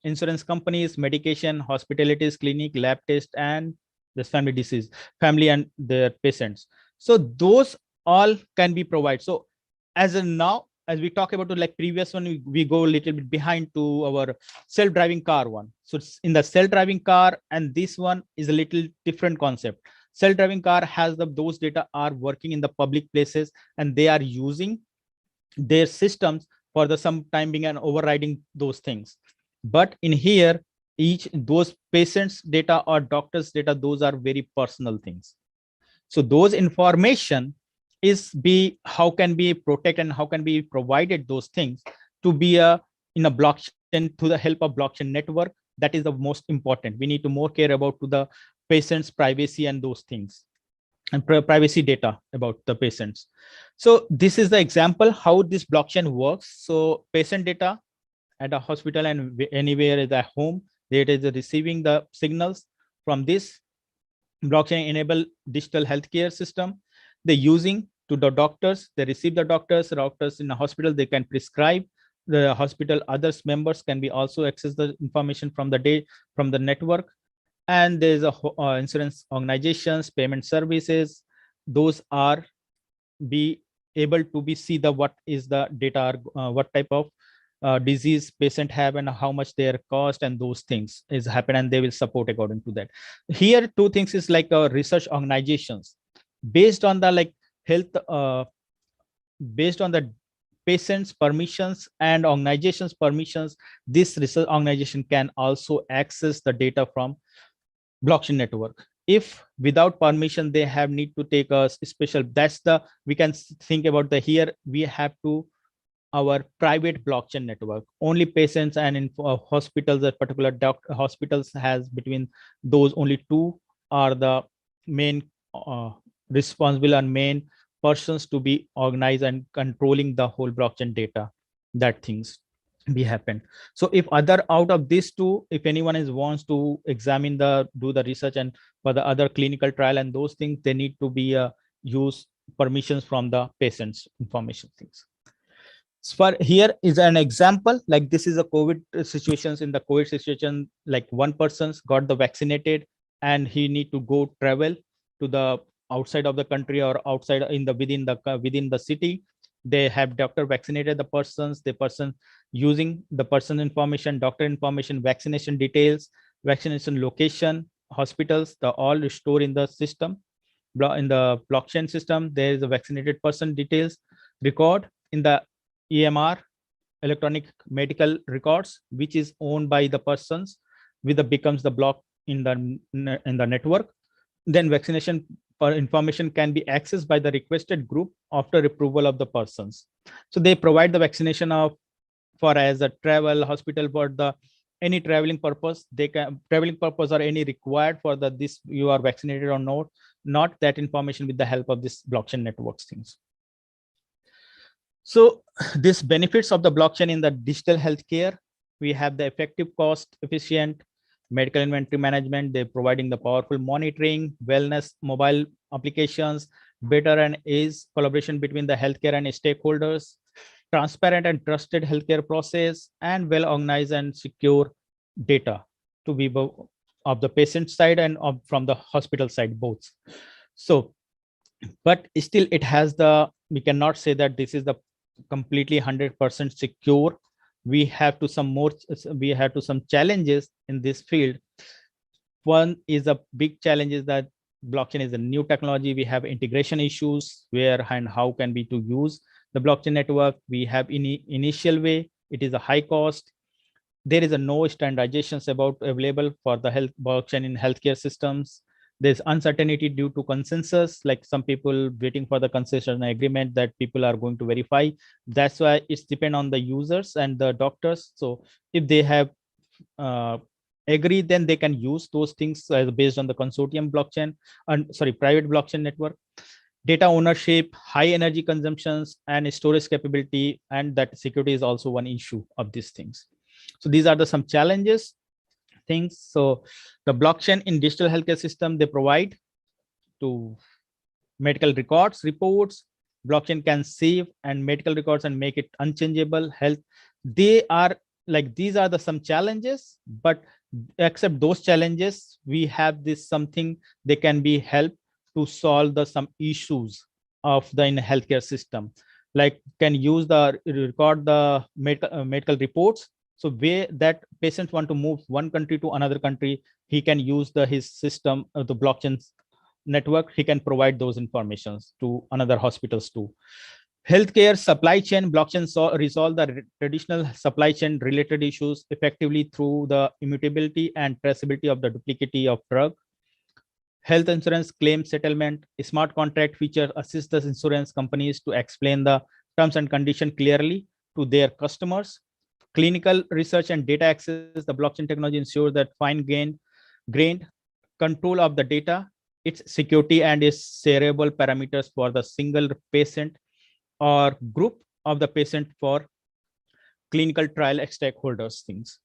S2: insurance companies, medication, hospitalities, clinic, lab test, and this family disease, family and their patients. So those all can be provided. So as of now, as we talk about like previous one, we go a little bit behind to our self-driving car one. So it's in the self-driving car, and this one is a little different concept. Self-driving car has those data are working in the public places, and they are using their systems for the some time being and overriding those things. But in here, each those patients data or doctors data, those are very personal things. So those information is be how can be protect and how can be provided those things to be in a blockchain, to the help of blockchain network. That is the most important. We need to more care about to the patient's privacy and those things, and privacy data about the patients. So this is the example how this blockchain works. So patient data at a hospital and anywhere at the home, it is receiving the signals from this blockchain enable digital healthcare system. They're using to the doctors. They receive the doctors in a hospital. They can prescribe the hospital. Others members can be also access the information from the day from the network. And there's a insurance organizations, payment services. Those are be able to be see the what is the data, what type of disease patient have and how much their cost and those things is happen, and they will support according to that. Here two things is like research organizations based on the like health based on the patients permissions and organizations permissions. This research organization can also access the data from blockchain network. If without permission they have need to take a special, that's the we can think about the here we have to our private blockchain network. Only patients and in hospitals, that particular hospitals has between those only two are the main responsible and main persons to be organized and controlling the whole blockchain data, that things be happen. So if other out of these two, if anyone is wants to examine the do the research and for the other clinical trial and those things, they need to be use permissions from the patient's information things. For here is an example, like this is a COVID situations. In the COVID situation, like one person's got the vaccinated and he need to go travel to the outside of the country or outside in the within the city. They have doctor vaccinated the persons, the person using the person information, doctor information, vaccination details, vaccination location, hospitals, the all stored in the system. In the blockchain system, there is a vaccinated person details record in the EMR, electronic medical records, which is owned by the persons, with the becomes the block in the network. Then vaccination information can be accessed by the requested group after approval of the persons. So they provide the vaccination of for as a travel hospital for the any traveling purpose. They can traveling purpose or any required for the this you are vaccinated or not that information with the help of this blockchain networks things. So this benefits of the blockchain in the digital healthcare, we have the effective cost efficient medical inventory management. They're providing the powerful monitoring, wellness, mobile applications, better and ease collaboration between the healthcare and stakeholders, transparent and trusted healthcare process, and well organized and secure data to be of the patient side and from the hospital side both. So, but still it has the, we cannot say that this is the completely 100% secure. We have to some challenges in this field. One is a big challenge is that blockchain is a new technology. We have integration issues where and how can we to use the blockchain network. We have initial way, it is a high cost. There is a no standardizations about available for the health blockchain in healthcare systems. There's uncertainty due to consensus, like some people waiting for the concession agreement that people are going to verify. That's why it's depend on the users and the doctors. So if they have agree, then they can use those things based on the consortium blockchain and private blockchain network. Data ownership, high energy consumptions, and storage capability, and that security is also one issue of these things. So these are the some challenges things. So the blockchain in digital healthcare system, they provide to medical records, reports. Blockchain can save and medical records and make it unchangeable. Health, they are like, these are the some challenges, but except those challenges, we have this something they can be help to solve the some issues of the in healthcare system, like can use the record the medical reports. So where that patients want to move one country to another country, he can use the his system, the blockchain network, he can provide those informations to another hospitals too. Healthcare supply chain, blockchain resolve the traditional supply chain related issues effectively through the immutability and traceability of the duplicity of drug. Health insurance claim settlement, smart contract feature assist the insurance companies to explain the terms and condition clearly to their customers. Clinical research and data access, the blockchain technology ensures that grained control of the data, its security and its shareable parameters for the single patient or group of the patient for clinical trial stakeholders things.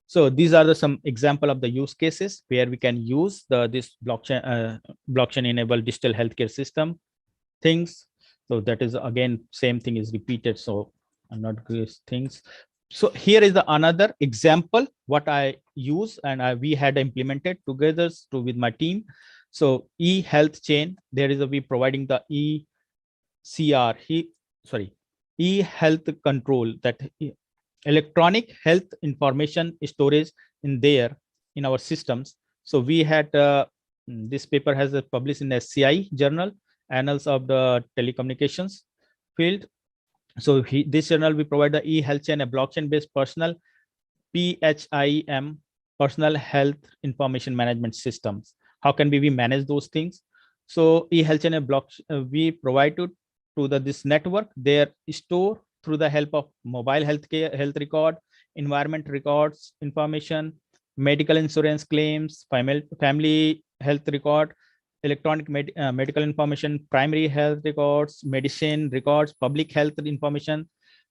S2: So these are the some example of the use cases where we can use this blockchain enabled digital healthcare system things. So that is again same thing is repeated, so I'm not these things. So here is the another example what I use and we had implemented together with my team. So e-health chain, there is a we providing the e-health control, that electronic health information storage in there in our systems. So we had this paper has published in SCI journal, Annals of the Telecommunications field. So this journal we provide the e-health chain, a blockchain based personal PHIM, personal health information management systems. How can we manage those things? So e-health chain a block we provide to the this network. They store through the help of mobile health record, environment records information, medical insurance claims, family health record, electronic medical information, primary health records, medicine records, public health information,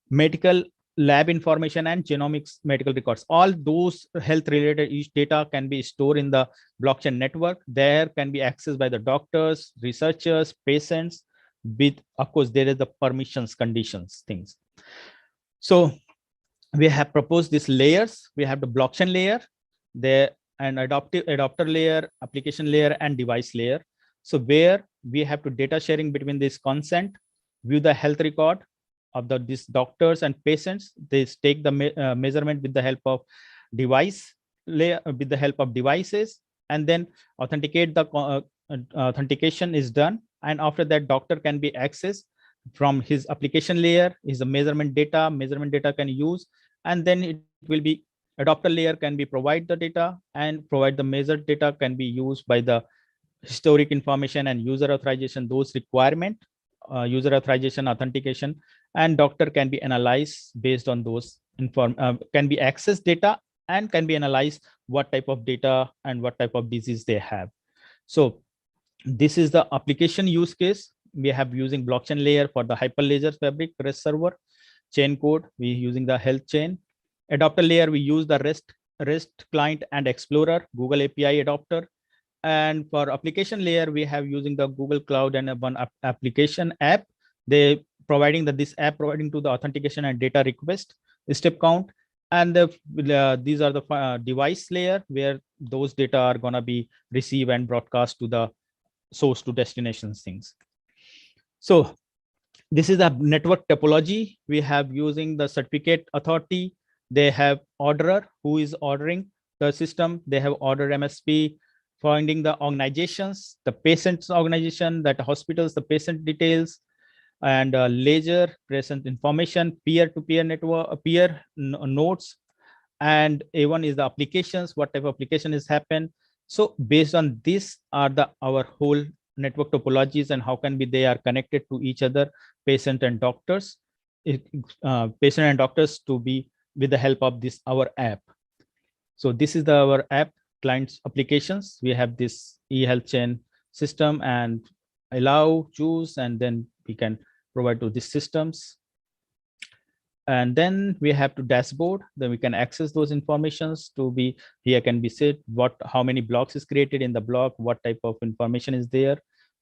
S2: medical lab information, and genomics medical records. All those health related data can be stored in the blockchain network. There can be accessed by the doctors, researchers, patients, with of course there is the permissions conditions things. So we have proposed these layers. We have the blockchain layer there, and adapter layer, application layer, and device layer. So where we have to data sharing between this consent, view the health record of these doctors and patients. They take the measurement with the help of device layer, with the help of devices, and then authenticate the authentication is done. And after that, doctor can be accessed from his application layer, is the measurement data can use, and then it will be adapter layer can be provide the data and provide the measured data can be used by the historic information and user authorization, those requirement, user authorization, authentication, and doctor can be analyzed based on those can be access data and can be analyzed what type of data and what type of disease they have. So this is the application use case. We have using blockchain layer for the hyperledger fabric REST server. Chain code, we using the health chain. Adapter layer, we use the REST client and Explorer, Google API adapter. And for application layer, we have using the Google Cloud and one application app. They providing this app providing to the authentication and data request step count. And these are the device layer where those data are gonna be received and broadcast to the source to destinations things. So this is the network topology. We have using the certificate authority. They have orderer who is ordering the system. They have order MSP, finding the organizations, the patient's organization, that hospitals, the patient details, and ledger, present information, peer-to-peer network, peer notes, and A1 is the applications, what type of application is happen. So based on this are the our whole network topologies and how can be they are connected to each other, patient and doctors, patient and doctors to be with the help of this our app. So this is our app clients applications. We have this e-health chain system and allow, choose, and then we can provide to these systems. And then we have to dashboard, then we can access those informations to be, here can be said what, how many blocks is created in the block, what type of information is there,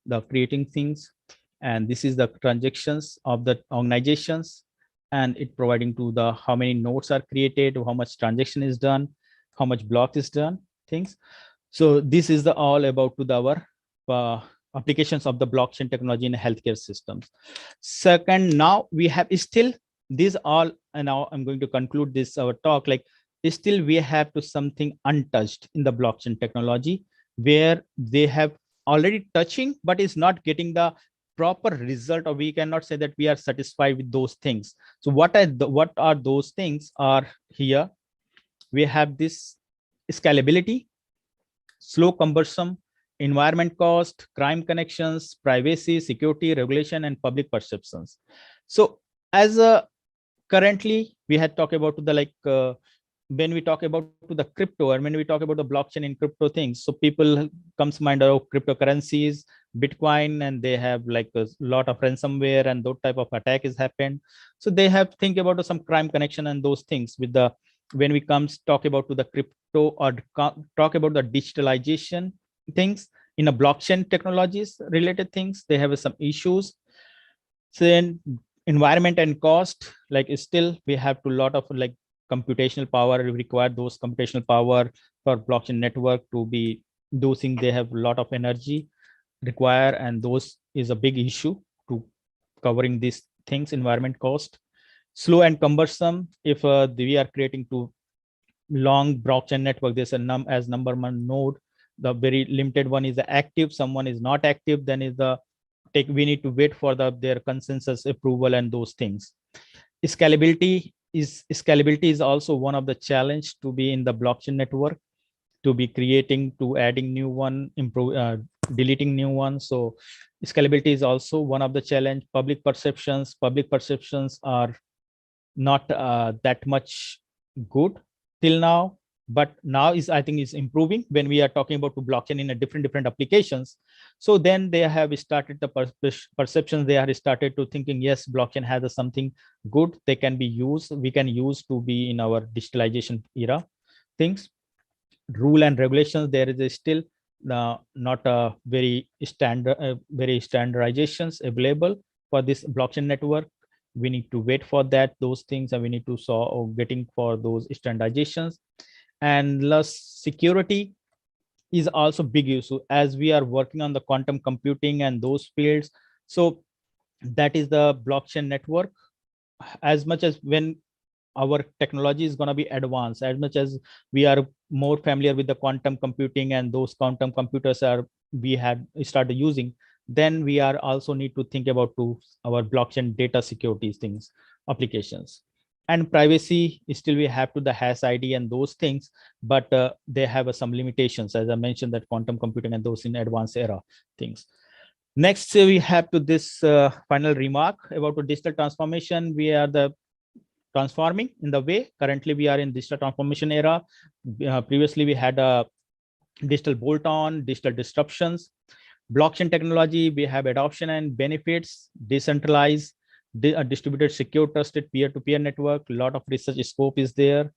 S2: the creating things. And this is the transactions of the organizations, and it providing to the how many nodes are created, how much transaction is done, how much block is done, things. So this is the all about to the our uh, applications of the blockchain technology in healthcare systems. Second, now we have still these all, and now I'm going to conclude this our talk, like still we have to something untouched in the blockchain technology, where they have already touching but is not getting the proper result, or we cannot say that we are satisfied with those things. So what are those things are here? We have this scalability, slow, cumbersome, environment cost, crime connections, privacy, security, regulation, and public perceptions. So as a currently we had talked about the like when we talk about to the crypto, and when we talk about the blockchain and crypto things, so people comes mind of cryptocurrencies, Bitcoin, and they have like a lot of ransomware and those type of attack is happened. So they have think about some crime connection and those things with the, when we comes talk about to the crypto or talk about the digitalization things in a blockchain technologies related things, they have some issues. So then environment and cost, like still we have to lot of like computational power, we require those computational power for blockchain network to be those things, they have a lot of energy require, and those is a big issue to covering these things. Environment cost, slow and cumbersome, if we are creating to long blockchain network, there's a as number one node, the very limited one is the active, someone is not active, then is the take, we need to wait for the their consensus approval and those things. Scalability is also one of the challenge to be in the blockchain network, to be creating, to adding new one, improve, deleting new one. So scalability is also one of the challenge. Public perceptions are not that much good till now, but now is, I think, is improving when we are talking about blockchain in a different applications. So then they have started the perceptions, they are started to thinking, yes, blockchain has a something good, they can be used, we can use to be in our digitalization era things. Rule and regulations, there is a still not a very very standardizations available for this blockchain network. We need to wait for that those things, and we need to saw or getting for those standardizations. And less security is also big issue as we are working on the quantum computing and those fields. So that is the blockchain network. As much as when our technology is going to be advanced, as much as we are more familiar with the quantum computing and those quantum computers are we had started using, then we are also need to think about to our blockchain data security things applications. And privacy is still we have to the hash id and those things, but they have some limitations, as I mentioned, that quantum computing and those in advanced era things. Next, we have to this final remark about the digital transformation. We are the transforming in the way currently we are in digital transformation era. Previously we had a digital bolt on, digital disruptions. Blockchain technology, we have adoption and benefits, decentralized, distributed, secure, trusted peer-to-peer network. A lot of research scope is there.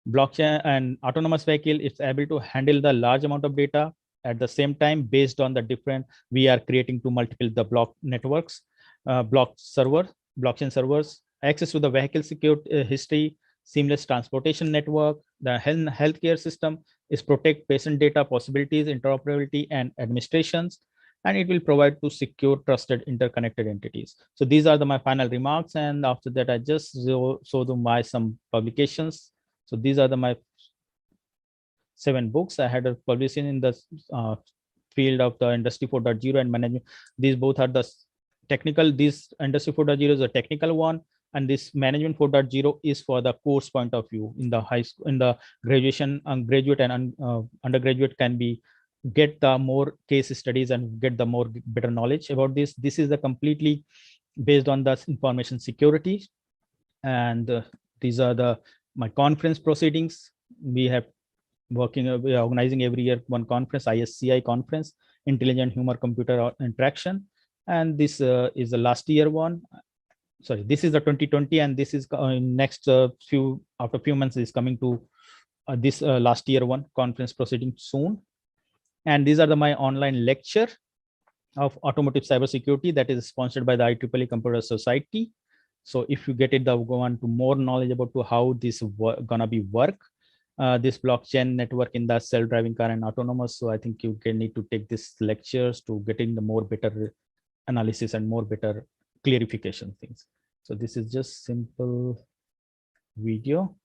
S2: Blockchain and autonomous vehicle, it's able to handle the large amount of data at the same time based on the different, we are creating to multiple the block networks, blockchain servers, access to the vehicle secure history, seamless transportation network. The healthcare system is protect patient data, possibilities, interoperability, and administrations, and it will provide to secure, trusted, interconnected entities. So these are my final remarks, and after that, I just show them my some publications. So these are my 7 books I had published in the field of the Industry 4.0 and management. These both are the technical. This Industry 4.0 is a technical one, and this Management 4.0 is for the course point of view in the high school, in the graduation, graduate and undergraduate can be get the more case studies and get the more better knowledge about this. This is the completely based on the information security, and these are the my conference proceedings. We have working, we are organizing every year one conference, ISCI conference, Intelligent Human Computer Interaction, and this is the last year one. sorry, this is the 2020, and this is next after few months is coming to this last year one conference proceeding soon. And these are my online lecture of automotive cybersecurity that is sponsored by the IEEE Computer Society. So if you get it, go on to more knowledge about to how this gonna be work, this blockchain network in the self-driving car and autonomous. So I think you can need to take these lectures to get in the more better analysis and more better clarification things. So this is just simple video.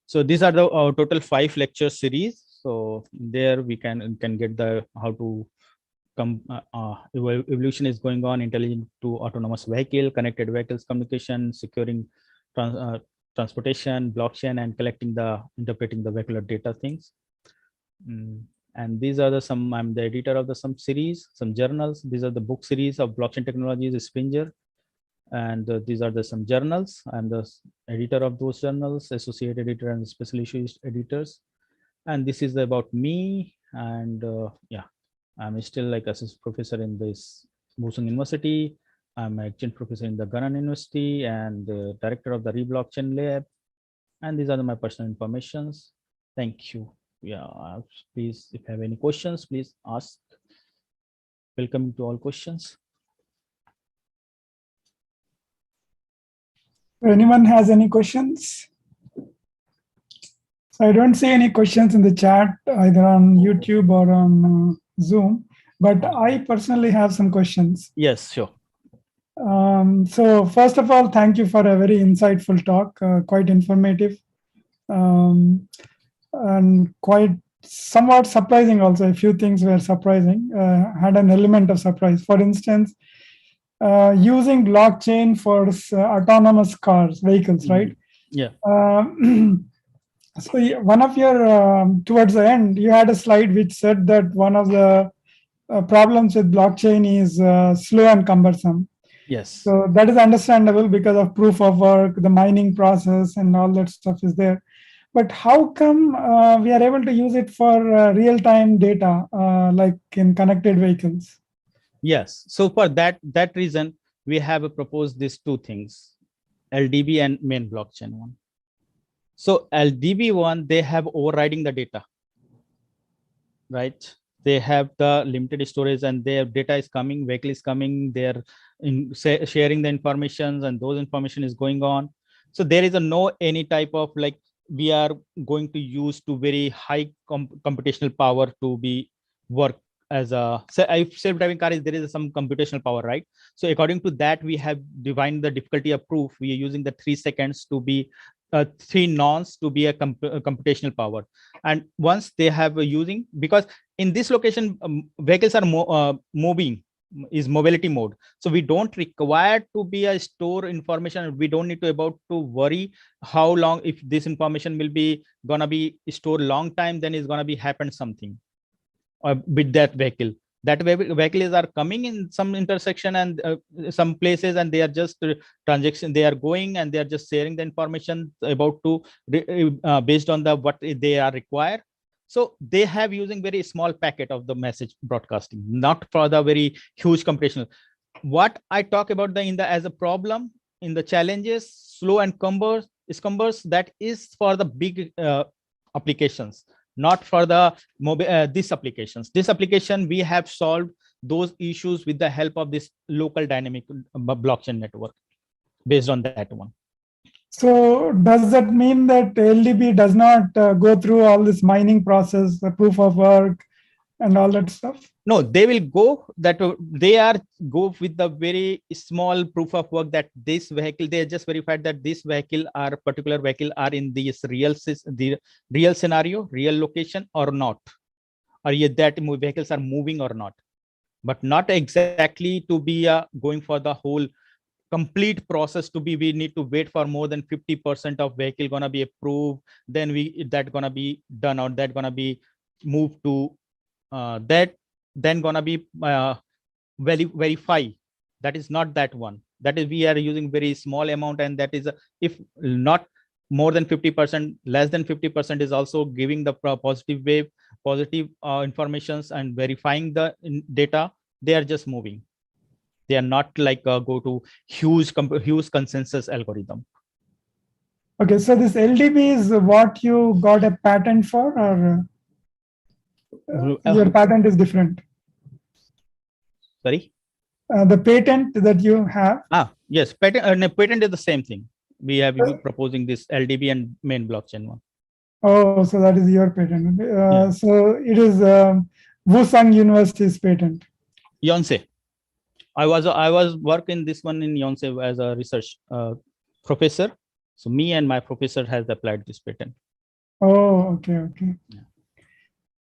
S2: So these are the total 5 lecture series. So there we can get the how to evolution is going on, intelligent to autonomous vehicle, connected vehicles, communication, securing transportation, blockchain, and collecting the interpreting the vehicular data things. And these are the some, I'm the editor of the some series, some journals. These are the book series of blockchain technologies, Springer. And these are the some journals. I'm the editor of those journals, associate editor and special issues editors. And this is about me. And yeah, I'm still like assistant professor in this Boston University. I'm adjunct professor in the Ghana University and director of the Reblockchain Lab. And these are my personal informations. Thank you. Yeah, please, if you have any questions, please ask. Welcome to all questions.
S1: Anyone has any questions? So I don't see any questions in the chat, either on YouTube or on Zoom, but I personally have some questions.
S2: Yes, sure.
S1: So first of all, thank you for a very insightful talk, quite informative, and quite somewhat surprising also. A few things were surprising, had an element of surprise. For instance, using blockchain for autonomous cars, vehicles, right?
S2: Yeah.
S1: So one of your, towards the end, you had a slide which said that one of the problems with blockchain is slow and cumbersome.
S2: Yes.
S1: So that is understandable because of proof of work, the mining process and all that stuff is there. But how come we are able to use it for real-time data, like in connected vehicles?
S2: Yes. So for that reason, we have proposed these two things, LDB and main blockchain one. So LDB one, they have overriding the data, right? They have the limited storage and their data is coming, vehicle is coming, they're sharing the information and those information is going on. So there is no any type of like we are going to use to very high computational power to be work as a self-driving car is there is some computational power, right? So according to that, we have defined the difficulty of proof. We are using the 3 seconds to be 3 nons to be a computational power. And once they have using, because in this location vehicles are moving, is mobility mode. So we don't require to be a store information. We don't need to about to worry how long, if this information will be gonna be stored long time, then is gonna be happen something with that vehicle. That vehicles are coming in some intersection and some places, and they are just transaction. They are going and they are just sharing the information about to based on the what they are required. So they have using very small packet of the message broadcasting, not for the very huge compression. What I talk about the in the as a problem in the challenges, slow and cumbers, that is for the big applications, not for the mobile this applications. This application we have solved those issues with the help of this local dynamic blockchain network based on that one.
S1: So does that mean that LDB does not go through all this mining process, the proof of work and all that stuff?
S2: No, they will go that they are go with the very small proof of work that this vehicle, they just verified that this vehicle or particular vehicle are in this the real scenario, real location or not, or yet that vehicles are moving or not, but not exactly to be going for the whole complete process to be. We need to wait for more than 50% of vehicle gonna be approved, then we that gonna be done, or that gonna be moved to that then gonna be verify. That is not that one. That is we are using very small amount, and that is if not more than 50%, less than 50% is also giving the positive wave, positive informations and verifying the data. They are just moving. They are not like go to huge consensus algorithm.
S1: Okay, so this LDB is what you got a patent for, or your patent is different?
S2: Sorry?
S1: The patent that you have?
S2: Yes, patent is the same thing. We have been proposing this LDB and main blockchain one.
S1: Oh, so that is your patent.
S2: Yeah.
S1: So it is Wusang University's patent.
S2: Yonsei. I was working this one in Yonsei as a research professor. So me and my professor has applied this patent.
S1: Oh, okay.
S2: Yeah.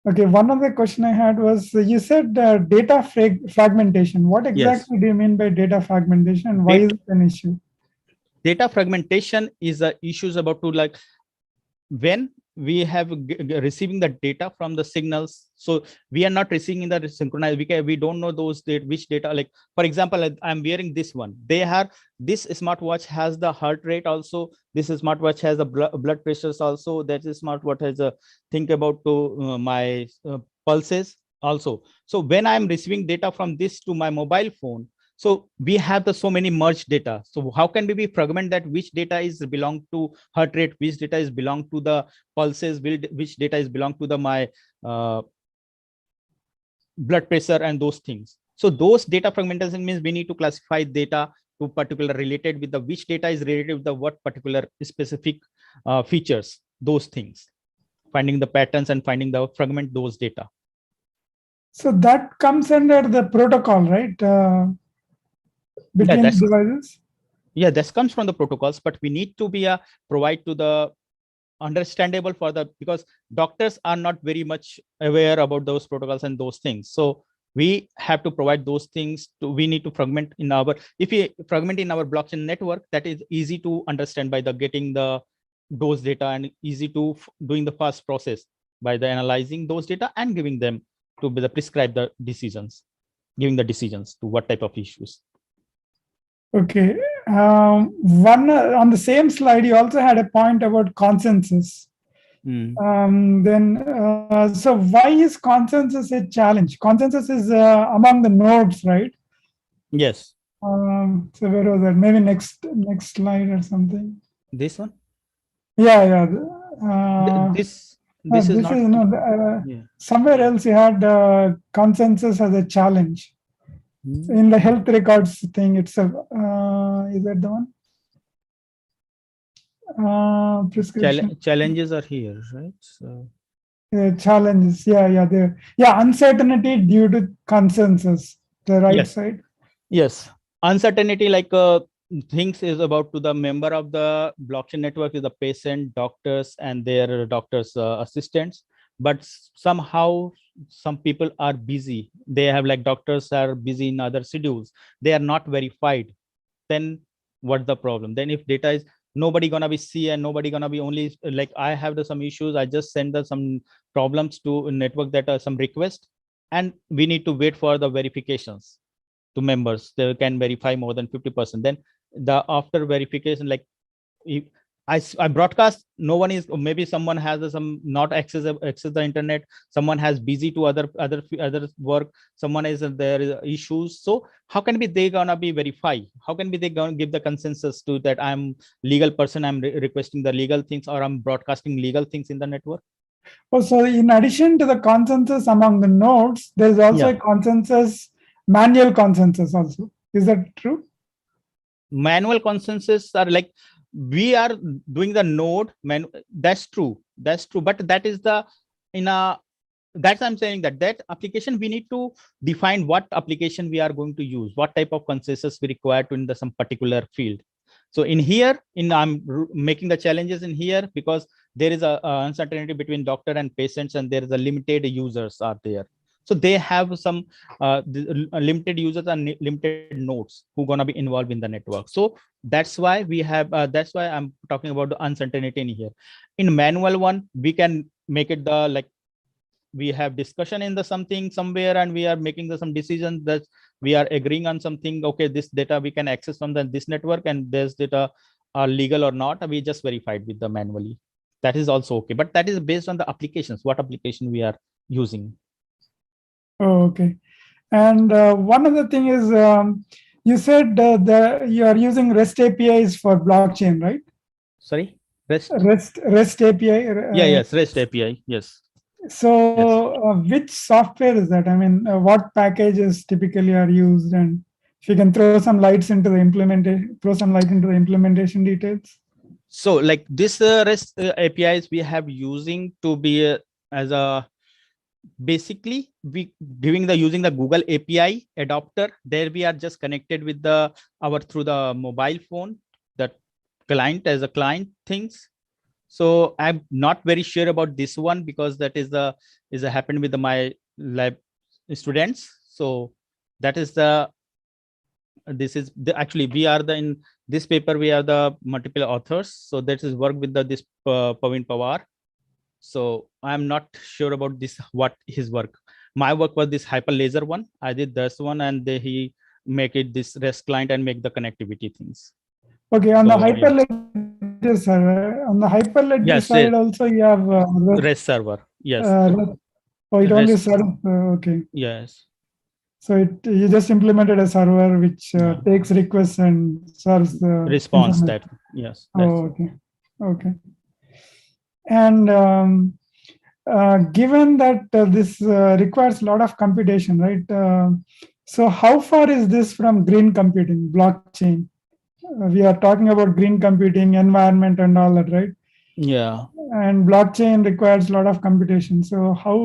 S1: Okay, one other question I had was, you said data fragmentation. What exactly do you mean by data fragmentation, and why is it an issue?
S2: Data fragmentation is a issues about to like when we have receiving the data from the signals. So we are not receiving the synchronized. We don't know those which data. Like for example, I'm wearing this one. This smartwatch has the heart rate also. This smartwatch has the blood pressures also. That is smartwatch has a think about to my pulses also. So when I'm receiving data from this to my mobile phone, so we have the so many merged data. So how can we fragment that? Which data is belong to heart rate? Which data is belong to the pulses? Which data is belong to the my blood pressure and those things? So those data fragmentation means we need to classify data to particular related with the which data is related with the what particular specific features. Those things, finding the patterns and finding the fragment those data.
S1: So that comes under the protocol, right? Between devices.
S2: Yeah, this comes from the protocols, but we need to be provide to the understandable for the, because doctors are not very much aware about those protocols and those things. So we have to provide those things to, we need to fragment in our, if we fragment in our blockchain network, that is easy to understand by the getting the those data, and easy to doing the fast process by the analyzing those data and giving them to be the prescribe the decisions, giving the decisions to what type of issues.
S1: Okay. One on the same slide, you also had a point about consensus. So why is consensus a challenge? Consensus is among the nodes, right?
S2: Yes.
S1: So where was that? Maybe next slide or something.
S2: This one.
S1: Yeah.
S2: This is not.
S1: Somewhere else you had consensus as a challenge. In the health records thing itself, is that the one? Prescription
S2: challenges are here, right? So
S1: challenges, uncertainty due to consensus, the right side.
S2: Yes, uncertainty like things is about to the member of the blockchain network is the patient, doctors, and their doctors assistants. but somehow some people are busy. They have, like, doctors are busy in other schedules, they are not verified. Then what's the problem? Then if data is nobody gonna be see, and nobody gonna be only, like, I have some issues, I just send some problems to network, that are some request, and we need to wait for the verifications to members, they can verify more than 50%. Then the after verification, like, if I broadcast, no one is, maybe someone has some not access the internet, someone has busy to other work, someone is there is issues. So how can be they gonna be verify? How can be they gonna give the consensus to that I'm legal person, I'm requesting the legal things, or I'm broadcasting legal things in the network?
S1: Oh, so in addition to the consensus among the nodes, there's also a
S2: Yeah,
S1: consensus, manual consensus also. Is that true?
S2: manual consensus are like, we are doing the node man, that's true, but that is the in a, that's I'm saying that that application we need to define what application we are going to use, what type of consensus we require to in the some particular field. So in here, in I'm making the challenges in here, because there is a uncertainty between doctor and patients, and there is a limited users are there. So they have some limited users and limited nodes who gonna be involved in the network. So that's why we have that's why I'm talking about the uncertainty in here. In manual one, we can make it the, like, we have discussion in the something somewhere, and we are making the some decisions that we are agreeing on something. Okay, this data we can access from this network, and this data are legal or not, we just verified with the manually. That is also okay, but that is based on the applications, what application we are using.
S1: Oh, okay. And one other thing is, you said that you are using REST APIs for blockchain, right?
S2: Sorry, rest.
S1: REST API.
S2: Yeah, yes, rest API, yes. Yes.
S1: So, which software is that? I mean, what packages typically are used, and if you can throw some lights into the implementation, throw some light into the implementation details.
S2: So like this rest APIs we have using to be as a, basically we giving the using the Google API adapter. There we are just connected with the our through the mobile phone, that client as a client things. So I'm not very sure about this one, because that is a happened with my lab students. So that is the, this is the, actually we are the, in this paper we are the multiple authors. So that is work with the this Pavin Pawar. So I'm not sure about this, what his work. My work was this hyperlaser one. I did this one, and he make it this REST client and make the connectivity things.
S1: Okay, on the
S2: So yeah,
S1: Hyperledger side, on the Hyperledger
S2: yes,
S1: side also you have
S2: REST server. Yes,
S1: oh, it only
S2: REST.
S1: serves. Okay,
S2: Yes.
S1: so you just implemented a server which
S2: Yeah.
S1: takes requests and serves the
S2: Response
S1: information.
S2: that, yes, that's.
S1: Oh, okay, okay. And given that this requires a lot of computation, right? So how far is this from green computing, blockchain? We are talking about green computing, environment, and all that, right?
S2: Yeah.
S1: And blockchain requires a lot of computation. So how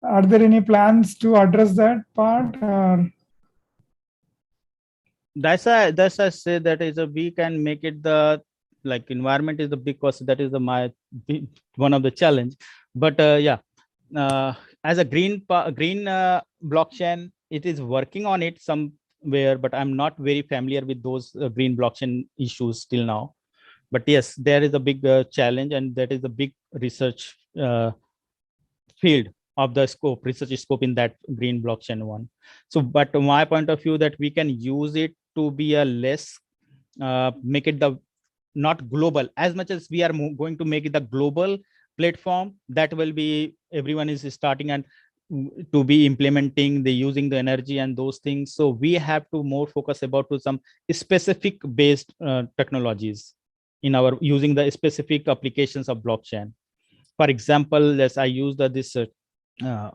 S1: are there any plans to address that part? Or?
S2: That's I say that is a, we can make it the, like, environment is the big cost, that is the my one of the challenge. But yeah, uh, as a green blockchain, it is working on it somewhere, but I'm not very familiar with those green blockchain issues till now. But yes, there is a big challenge, and that is a big research field of the scope, research scope in that green blockchain one. So but my point of view, that we can use it to be a less make it the not global, as much as we are going to make it the global platform, that will be everyone is starting and to be implementing the using the energy and those things. So we have to more focus about to some specific based technologies in our using the specific applications of blockchain. For example, as I use this uh,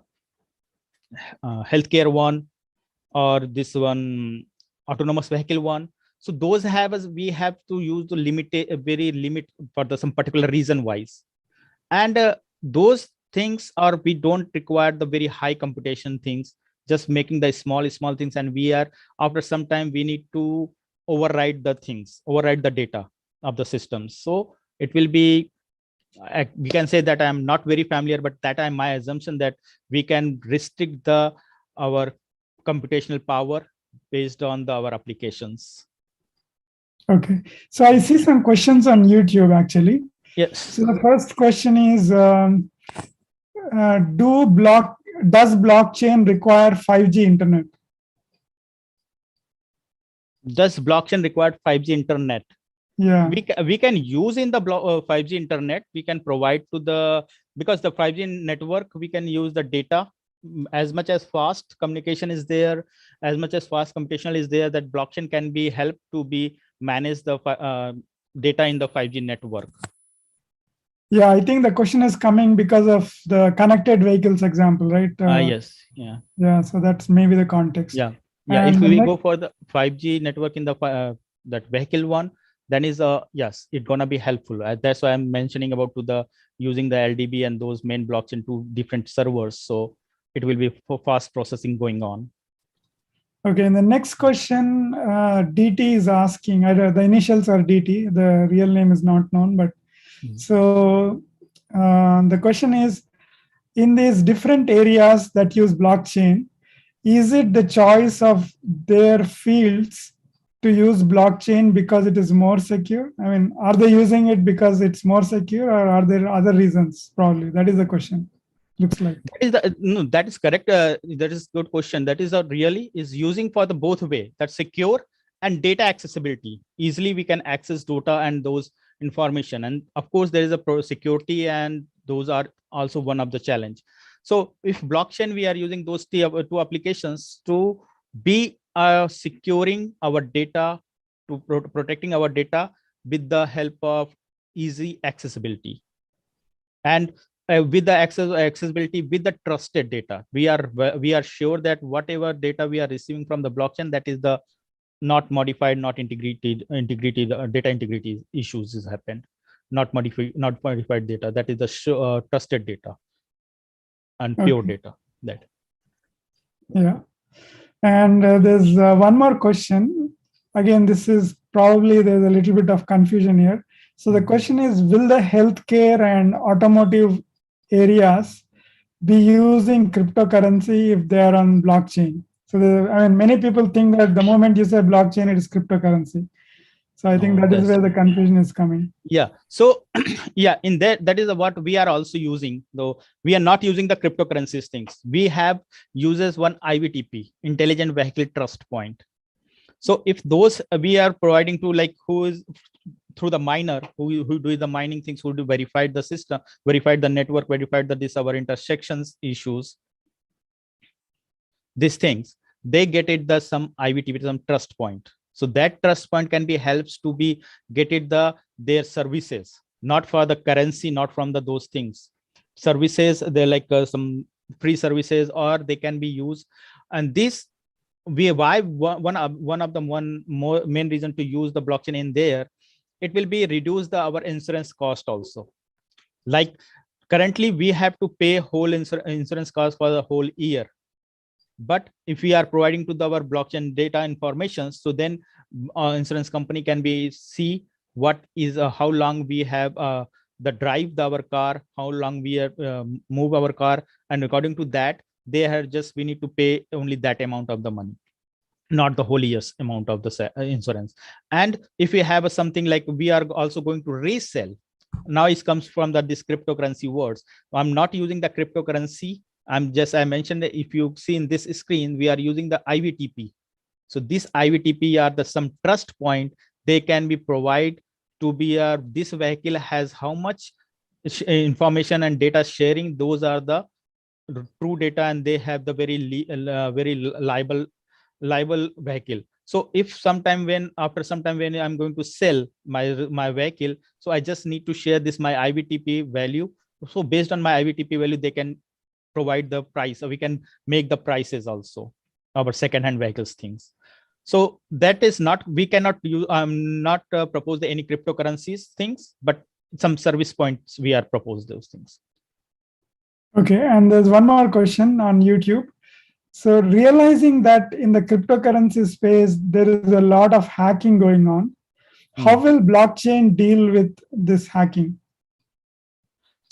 S2: healthcare one, or this one autonomous vehicle one. So those have as we have to use the limited very limit for the some particular reason wise. And those things are, we don't require the very high computation things, just making the small things, and we are after some time we need to override the things, override the data of the systems. So it will be we can say that I'm not very familiar, but that I'm my assumption that we can restrict the our computational power based on our applications.
S1: Okay, so I see some questions on YouTube actually.
S2: Yes.
S1: So the first question is, does blockchain require 5G internet?
S2: Does blockchain require 5G internet?
S1: Yeah.
S2: We can use in the 5G internet. We can provide to the, because the 5G network, we can use the data as much as fast communication is there, as much as fast computational is there, that blockchain can be helped to be manage the data in the 5G network.
S1: Yeah, I think the question is coming because of the connected vehicles example, right?
S2: Yes. Yeah.
S1: Yeah, so that's maybe the context.
S2: Yeah. Yeah.
S1: And
S2: if we go for the 5G network in the that vehicle one, then is yes, it's gonna be helpful. That's why I'm mentioning about to the using the LDB and those main blockchain to different servers. So it will be for fast processing going on.
S1: Okay, and the next question, DT is asking, the initials are DT, the real name is not known, but so the question is, in these different areas that use blockchain, is it the choice of their fields to use blockchain because it is more secure? I mean, are they using it because it's more secure, or are there other reasons? Probably that is the question. Looks like
S2: that is the no, that is correct. That is good question. That is really is using for the both way, that secure and data accessibility. Easily we can access data and those information, and of course there is a pro security, and those are also one of the challenge. So if blockchain, we are using those two applications to be securing our data, to protecting our data with the help of easy accessibility, and with the accessibility with the trusted data. We are sure that whatever data we are receiving from the blockchain, that is the not modified, not integrated data integrity issues has happened, not modified data, that is the trusted data and pure data. That
S1: yeah. And there's one more question. Again, this is probably there's a little bit of confusion here. So the question is, will the healthcare and automotive areas be using cryptocurrency if they are on blockchain? So I mean, many people think that the moment you say blockchain, it is cryptocurrency. So I think that is where the confusion is coming.
S2: Yeah. So yeah, in that is what we are also using, though we are not using the cryptocurrencies things. We have uses one IVTP, intelligent vehicle trust point. So if those we are providing to, like, who is through the miner, who do the mining things, who do verified the system, verified the network, verified the this our intersections issues, these things, they get it the some IVTP, some trust point. So that trust point can be helps to be get it their services, not for the currency, not from those things. Services, they're like some free services, or they can be used. And this why one of the more main reason to use the blockchain in there, it will be reduce our insurance cost also. Like currently we have to pay whole insurance cost for the whole year. But if we are providing to our blockchain data information, so then insurance company can be see what is how long we have the drive our car, how long we are move our car, and according to that they have just we need to pay only that amount of the money, not the whole year's amount of the insurance. And if we have something like we are also going to resell, now it comes from this cryptocurrency words. I'm not using the cryptocurrency. I mentioned that if you see in this screen, we are using the IVTP. So this IVTP are some trust point they can be provide to be this vehicle has how much information and data sharing. Those are the true data, and they have the very liable vehicle. So if after some time when I'm going to sell my vehicle, so I just need to share this my IVTP value. So based on my IVTP value, they can provide the price, so we can make the prices also our second-hand vehicles things. So that is not, we cannot use not propose any cryptocurrencies things, but some service points we are propose those things.
S1: Okay, and there's one more question on YouTube. So realizing that in the cryptocurrency space, there is a lot of hacking going on, how will blockchain deal with this hacking?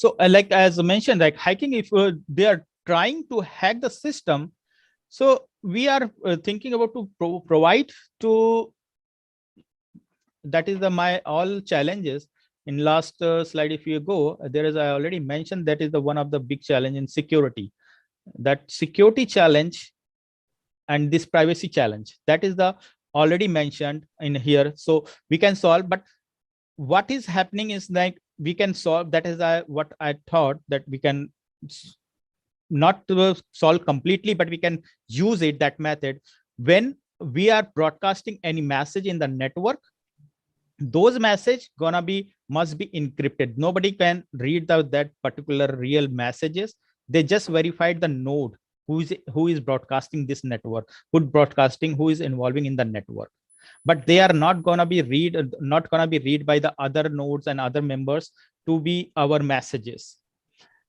S2: So like as mentioned, like hacking, if they are trying to hack the system, so we are thinking about to provide to, that is the my all challenges. In last slide, if you go, there is, I already mentioned, that is the one of the big challenge in security, that security challenge and this privacy challenge, that is the already mentioned in here. So we can solve, but what is happening is like we can solve, that is what I thought, that we can not to solve completely, but we can use it, that method. When we are broadcasting any message in the network, those message gonna be must be encrypted. Nobody can read that particular real messages. They just verified the node who is broadcasting this network, who is involving in the network, but they are not gonna be read by the other nodes and other members to be our messages.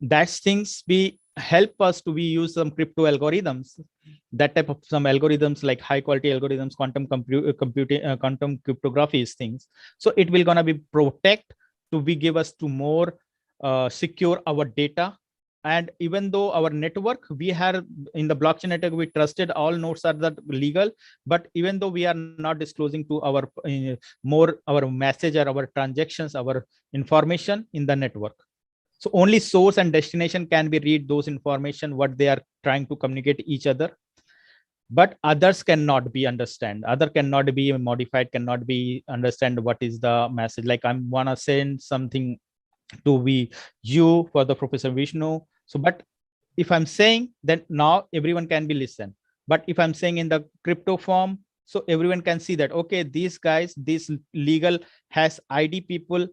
S2: That's things we help us to be use some crypto algorithms, that type of some algorithms like high quality algorithms, computing, quantum cryptography things. So it will gonna be protect to be give us to more secure our data. And even though our network, we have in the blockchain network, we trusted all nodes are that legal, but even though we are not disclosing to our more our message or our transactions, our information in the network. So only source and destination can be read those information what they are trying to communicate each other, but others cannot be understand, other cannot be modified, cannot be understand what is the message. Like I'm wanna send something to be you for the Professor Vishnu. So but if I'm saying, then now everyone can be listen. But if I'm saying in the crypto form, so everyone can see that okay, these guys, this legal has ID people,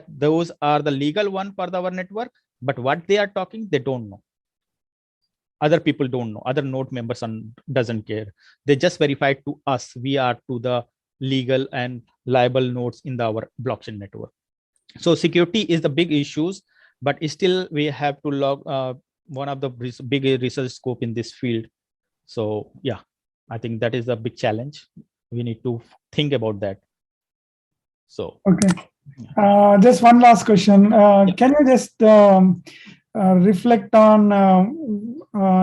S2: those are the legal one for our network, but what they are talking, they don't know. Other people don't know, other node members doesn't care. They just verify to us, we are to the legal and liable nodes in our blockchain network. So security is the big issues, but still we have to log one of the big research scope in this field. So yeah, I think that is a big challenge. We need to think about that. So
S1: okay, just one last question. Can you just reflect on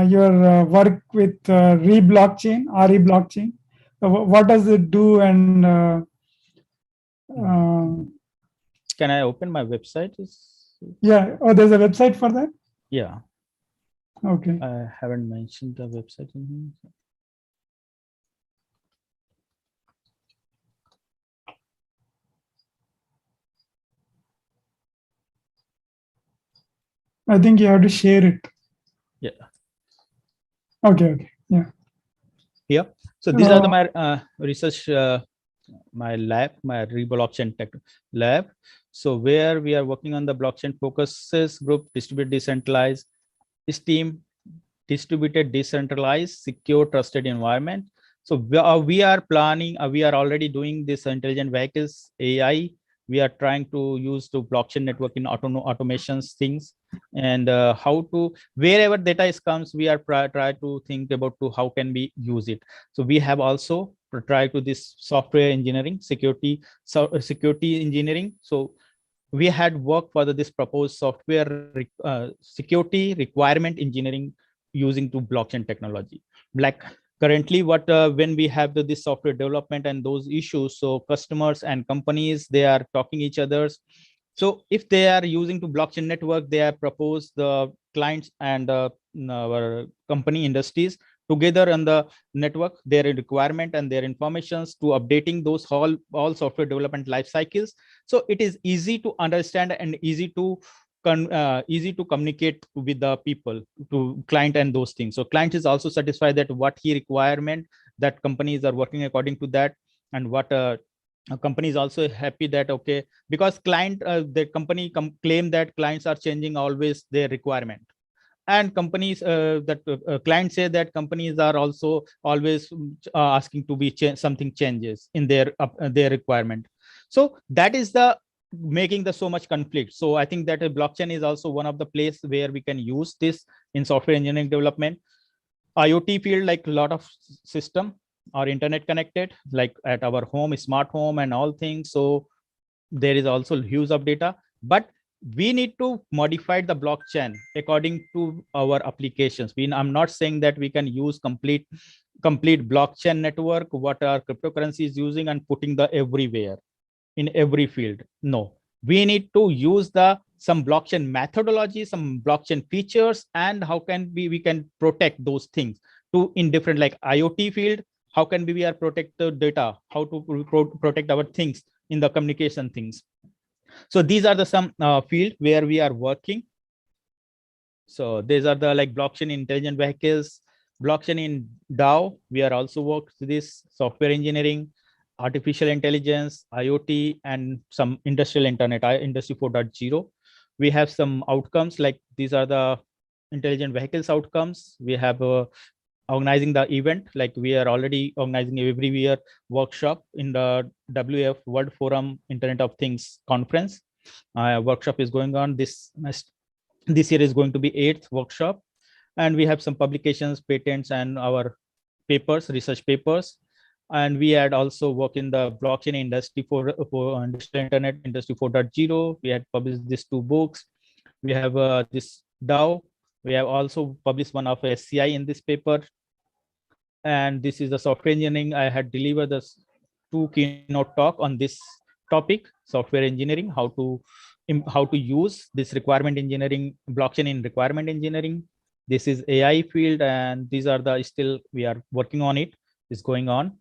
S1: your work with re-blockchain, RE blockchain? What does it do, and
S2: can I open my website?
S1: yeah, oh, there's a website for that?
S2: Yeah.
S1: Okay.
S2: I haven't mentioned the website in here.
S1: I think you have to share it.
S2: Yeah.
S1: Okay. Yeah.
S2: Yeah. So these are the my research, my lab, my blockchain tech lab. So where we are working on the blockchain focuses group, distributed, decentralized, STEAM, distributed, decentralized, secure, trusted environment. So we are planning, we are already doing this intelligent vehicles, AI. We are trying to use the blockchain network in automations things, and how to, wherever data is comes, we are try to think about to how can we use it. So we have also tried to this software engineering, security engineering. So we had worked for this proposed software security requirement engineering using to blockchain technology. Like currently what when we have this software development and those issues, so customers and companies, they are talking each others. So if they are using to blockchain network, they have proposed the clients and our company industries together on the network, their requirement and their informations to updating those all software development life cycles. So it is easy to understand and easy to communicate with the people, to client and those things. So client is also satisfied that what he requirement, that companies are working according to that, and what a company is also happy that okay, because client the company claim that clients are changing always their requirement, and companies that clients say that companies are also always asking to be something changes in their requirement. So that is the making the so much conflict. So I think that a blockchain is also one of the place where we can use this in software engineering development. IoT field, like a lot of system or internet connected, like at our home, smart home and all things. So there is also huge of data, but we need to modify the blockchain according to our applications. I'm not saying that we can use complete blockchain network, what our cryptocurrency is using, and putting the everywhere in every field. No, we need to use the some blockchain methodology, some blockchain features, and how can we can protect those things to in different like IoT field. How can we are protect the data? How to protect our things in the communication things. So these are the some field where we are working. So these are the like blockchain intelligent vehicles, blockchain in DAO. We are also work this software engineering, artificial intelligence, IoT, and some industrial internet, industry 4.0. We have some outcomes like these are the intelligent vehicles outcomes. We have organizing the event, like we are already organizing every year workshop in the WF World Forum Internet of Things conference. Workshop is going on this year is going to be 8th workshop, and we have some publications, patents, and our papers, research papers. And we had also worked in the blockchain industry for industrial internet industry 4.0. We had published these 2 books. We have this DAO. We have also published one of SCI in this paper. And this is the software engineering. I had delivered the 2 keynote talk on this topic, software engineering, how to use this requirement engineering, blockchain in requirement engineering. This is AI field, and these are the still we are working on it. It's going on.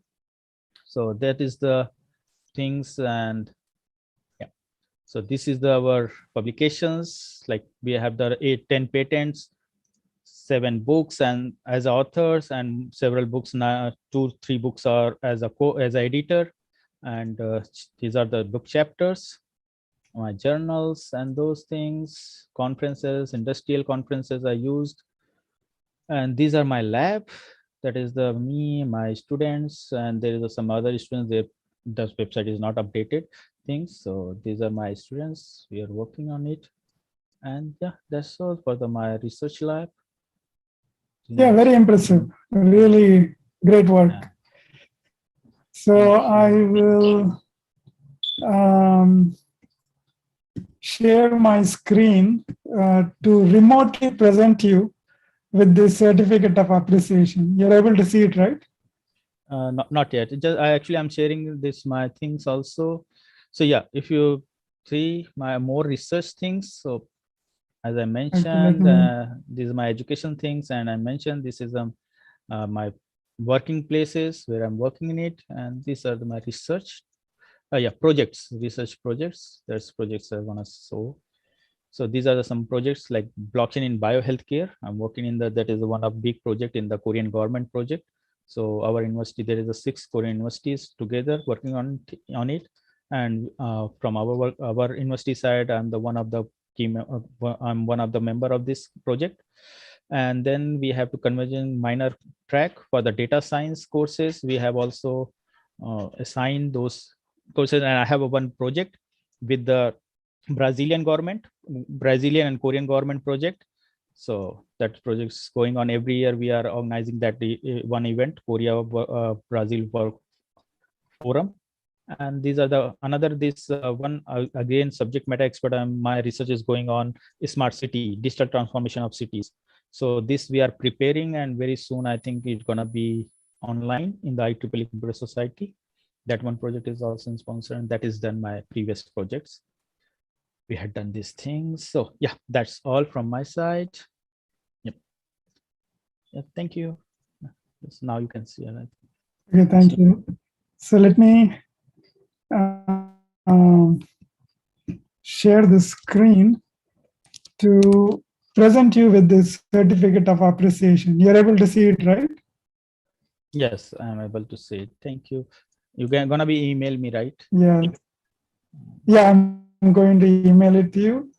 S2: So that is the things. And yeah, so this is our publications. Like we have the 10 patents, 7 books and as authors, and several books now, 2-3 books are as as editor. And these are the book chapters, my journals, and those things, conferences, industrial conferences I used. And these are my lab. That is the me, my students, and there is some other students. The website is not updated things. So these are my students. We are working on it. And yeah, that's all for my research lab.
S1: Yeah, very impressive. Really great work.
S2: Yeah.
S1: So I will share my screen to remotely present you with this certificate of appreciation. You're able to see it, right?
S2: Not yet. I'm sharing this my things also. So yeah, if you see my more research things. So as I mentioned, these are my education things, and I mentioned this is my working places where I'm working in it, and these are my research. Yeah, projects, research projects. There's projects I want to show. So these are some projects like blockchain in biohealthcare. I'm working in that is one of big project in the Korean government project. So our university, there is 6 Korean universities together working on it. And from our university side, I'm one of the member of this project. And then we have to conversion minor track for the data science courses. We have also assigned those courses, and I have one project with the Brazilian and Korean government project. So that project is going on every year. We are organizing that one event, Korea Brazil Work Forum. And these are the one again subject matter expert. My research is going on smart city, digital transformation of cities. So this we are preparing, and very soon I think it's gonna be online in the IEEE Computer Society. That one project is also sponsored, and that is done my previous projects. We had done these things. So yeah, that's all from my side. Yep. Yeah, thank you. Yes, now you can see it.
S1: Okay, thank you. So let me share the screen to present you with this certificate of appreciation. You're able to see it, right?
S2: Yes, I'm able to see it. Thank you. You're gonna be email me, right?
S1: Yeah. Yeah, I'm going to email it to you.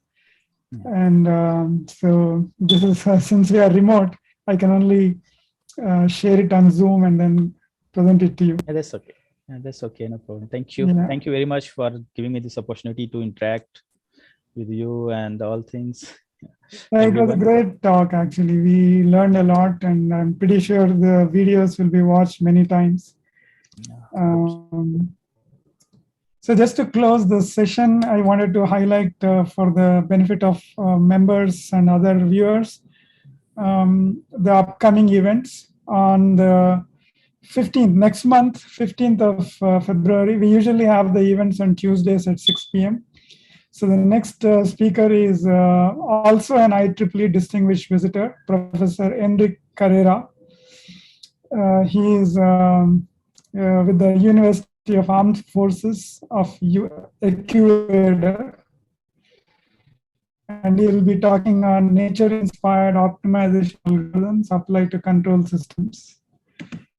S1: And so this is since we are remote, I can only share it on Zoom and then present it to you.
S2: Yeah, that's okay. Yeah, that's okay. No problem. Thank you. Yeah. Thank you very much for giving me this opportunity to interact with you and all things.
S1: It was a great talk, actually. We learned a lot, and I'm pretty sure the videos will be watched many times. So just to close the session, I wanted to highlight for the benefit of members and other viewers, the upcoming events on the 15th, next month, 15th of February. We usually have the events on Tuesdays at 6 p.m. So the next speaker is also an IEEE distinguished visitor, Professor Enrique Carrera. He is with the University of Armed Forces of Ecuador, and he'll be talking on nature-inspired optimization algorithms applied to control systems.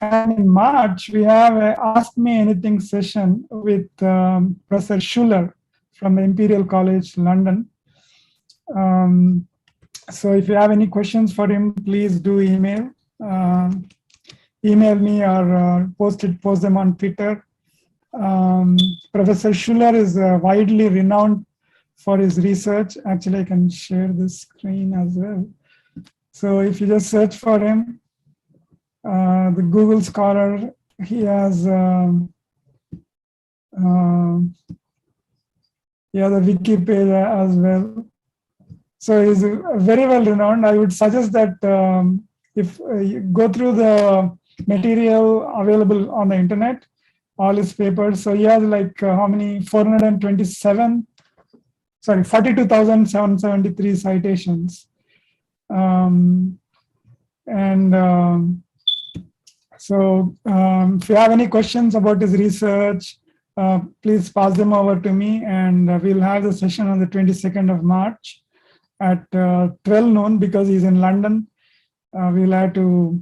S1: And in March, we have a Ask Me Anything session with Professor Schuller from Imperial College London. So if you have any questions for him, please do email. Email me or post them on Twitter. Professor Schuller is widely renowned for his research. Actually, I can share this screen as well. So if you just search for him, the Google Scholar, he has a Wikipedia as well. So he's very well renowned. I would suggest that if you go through the material available on the internet, all his papers. So he has like how many? 42,773 citations. So if you have any questions about his research, please pass them over to me, and we'll have the session on the 22nd of March at 12 noon because he's in London. We'll have to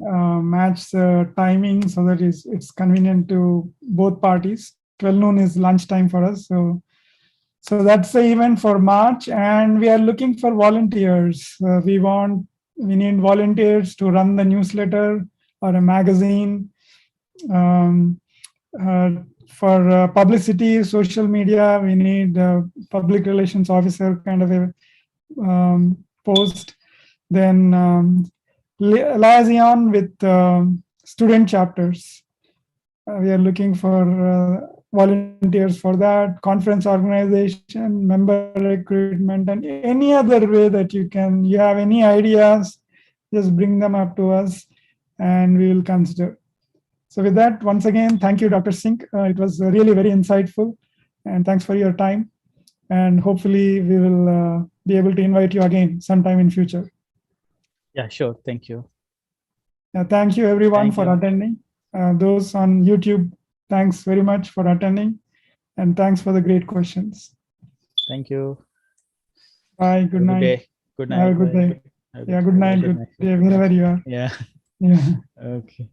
S1: match the timing so that it's convenient to both parties. 12 noon is lunchtime for us. So that's the event for March, and we are looking for volunteers. We need volunteers to run the newsletter or a magazine. For publicity, social media, we need a public relations officer kind of a post. Then liaison with student chapters. We are looking for volunteers for that, conference organization, member recruitment, and any other way that you have any ideas, just bring them up to us and we will consider. So with that, once again, thank you, Dr. Singh. It was really very insightful, and thanks for your time. And hopefully we will be able to invite you again sometime in future.
S2: Yeah, sure. Thank you.
S1: Thank you everyone for attending. Those on YouTube, thanks very much for attending, and thanks for the great questions.
S2: Thank you.
S1: Bye. Good night.
S2: Good night.
S1: Have a good day. Yeah, good night. Good day, wherever you are.
S2: Yeah.
S1: Yeah.
S2: Okay.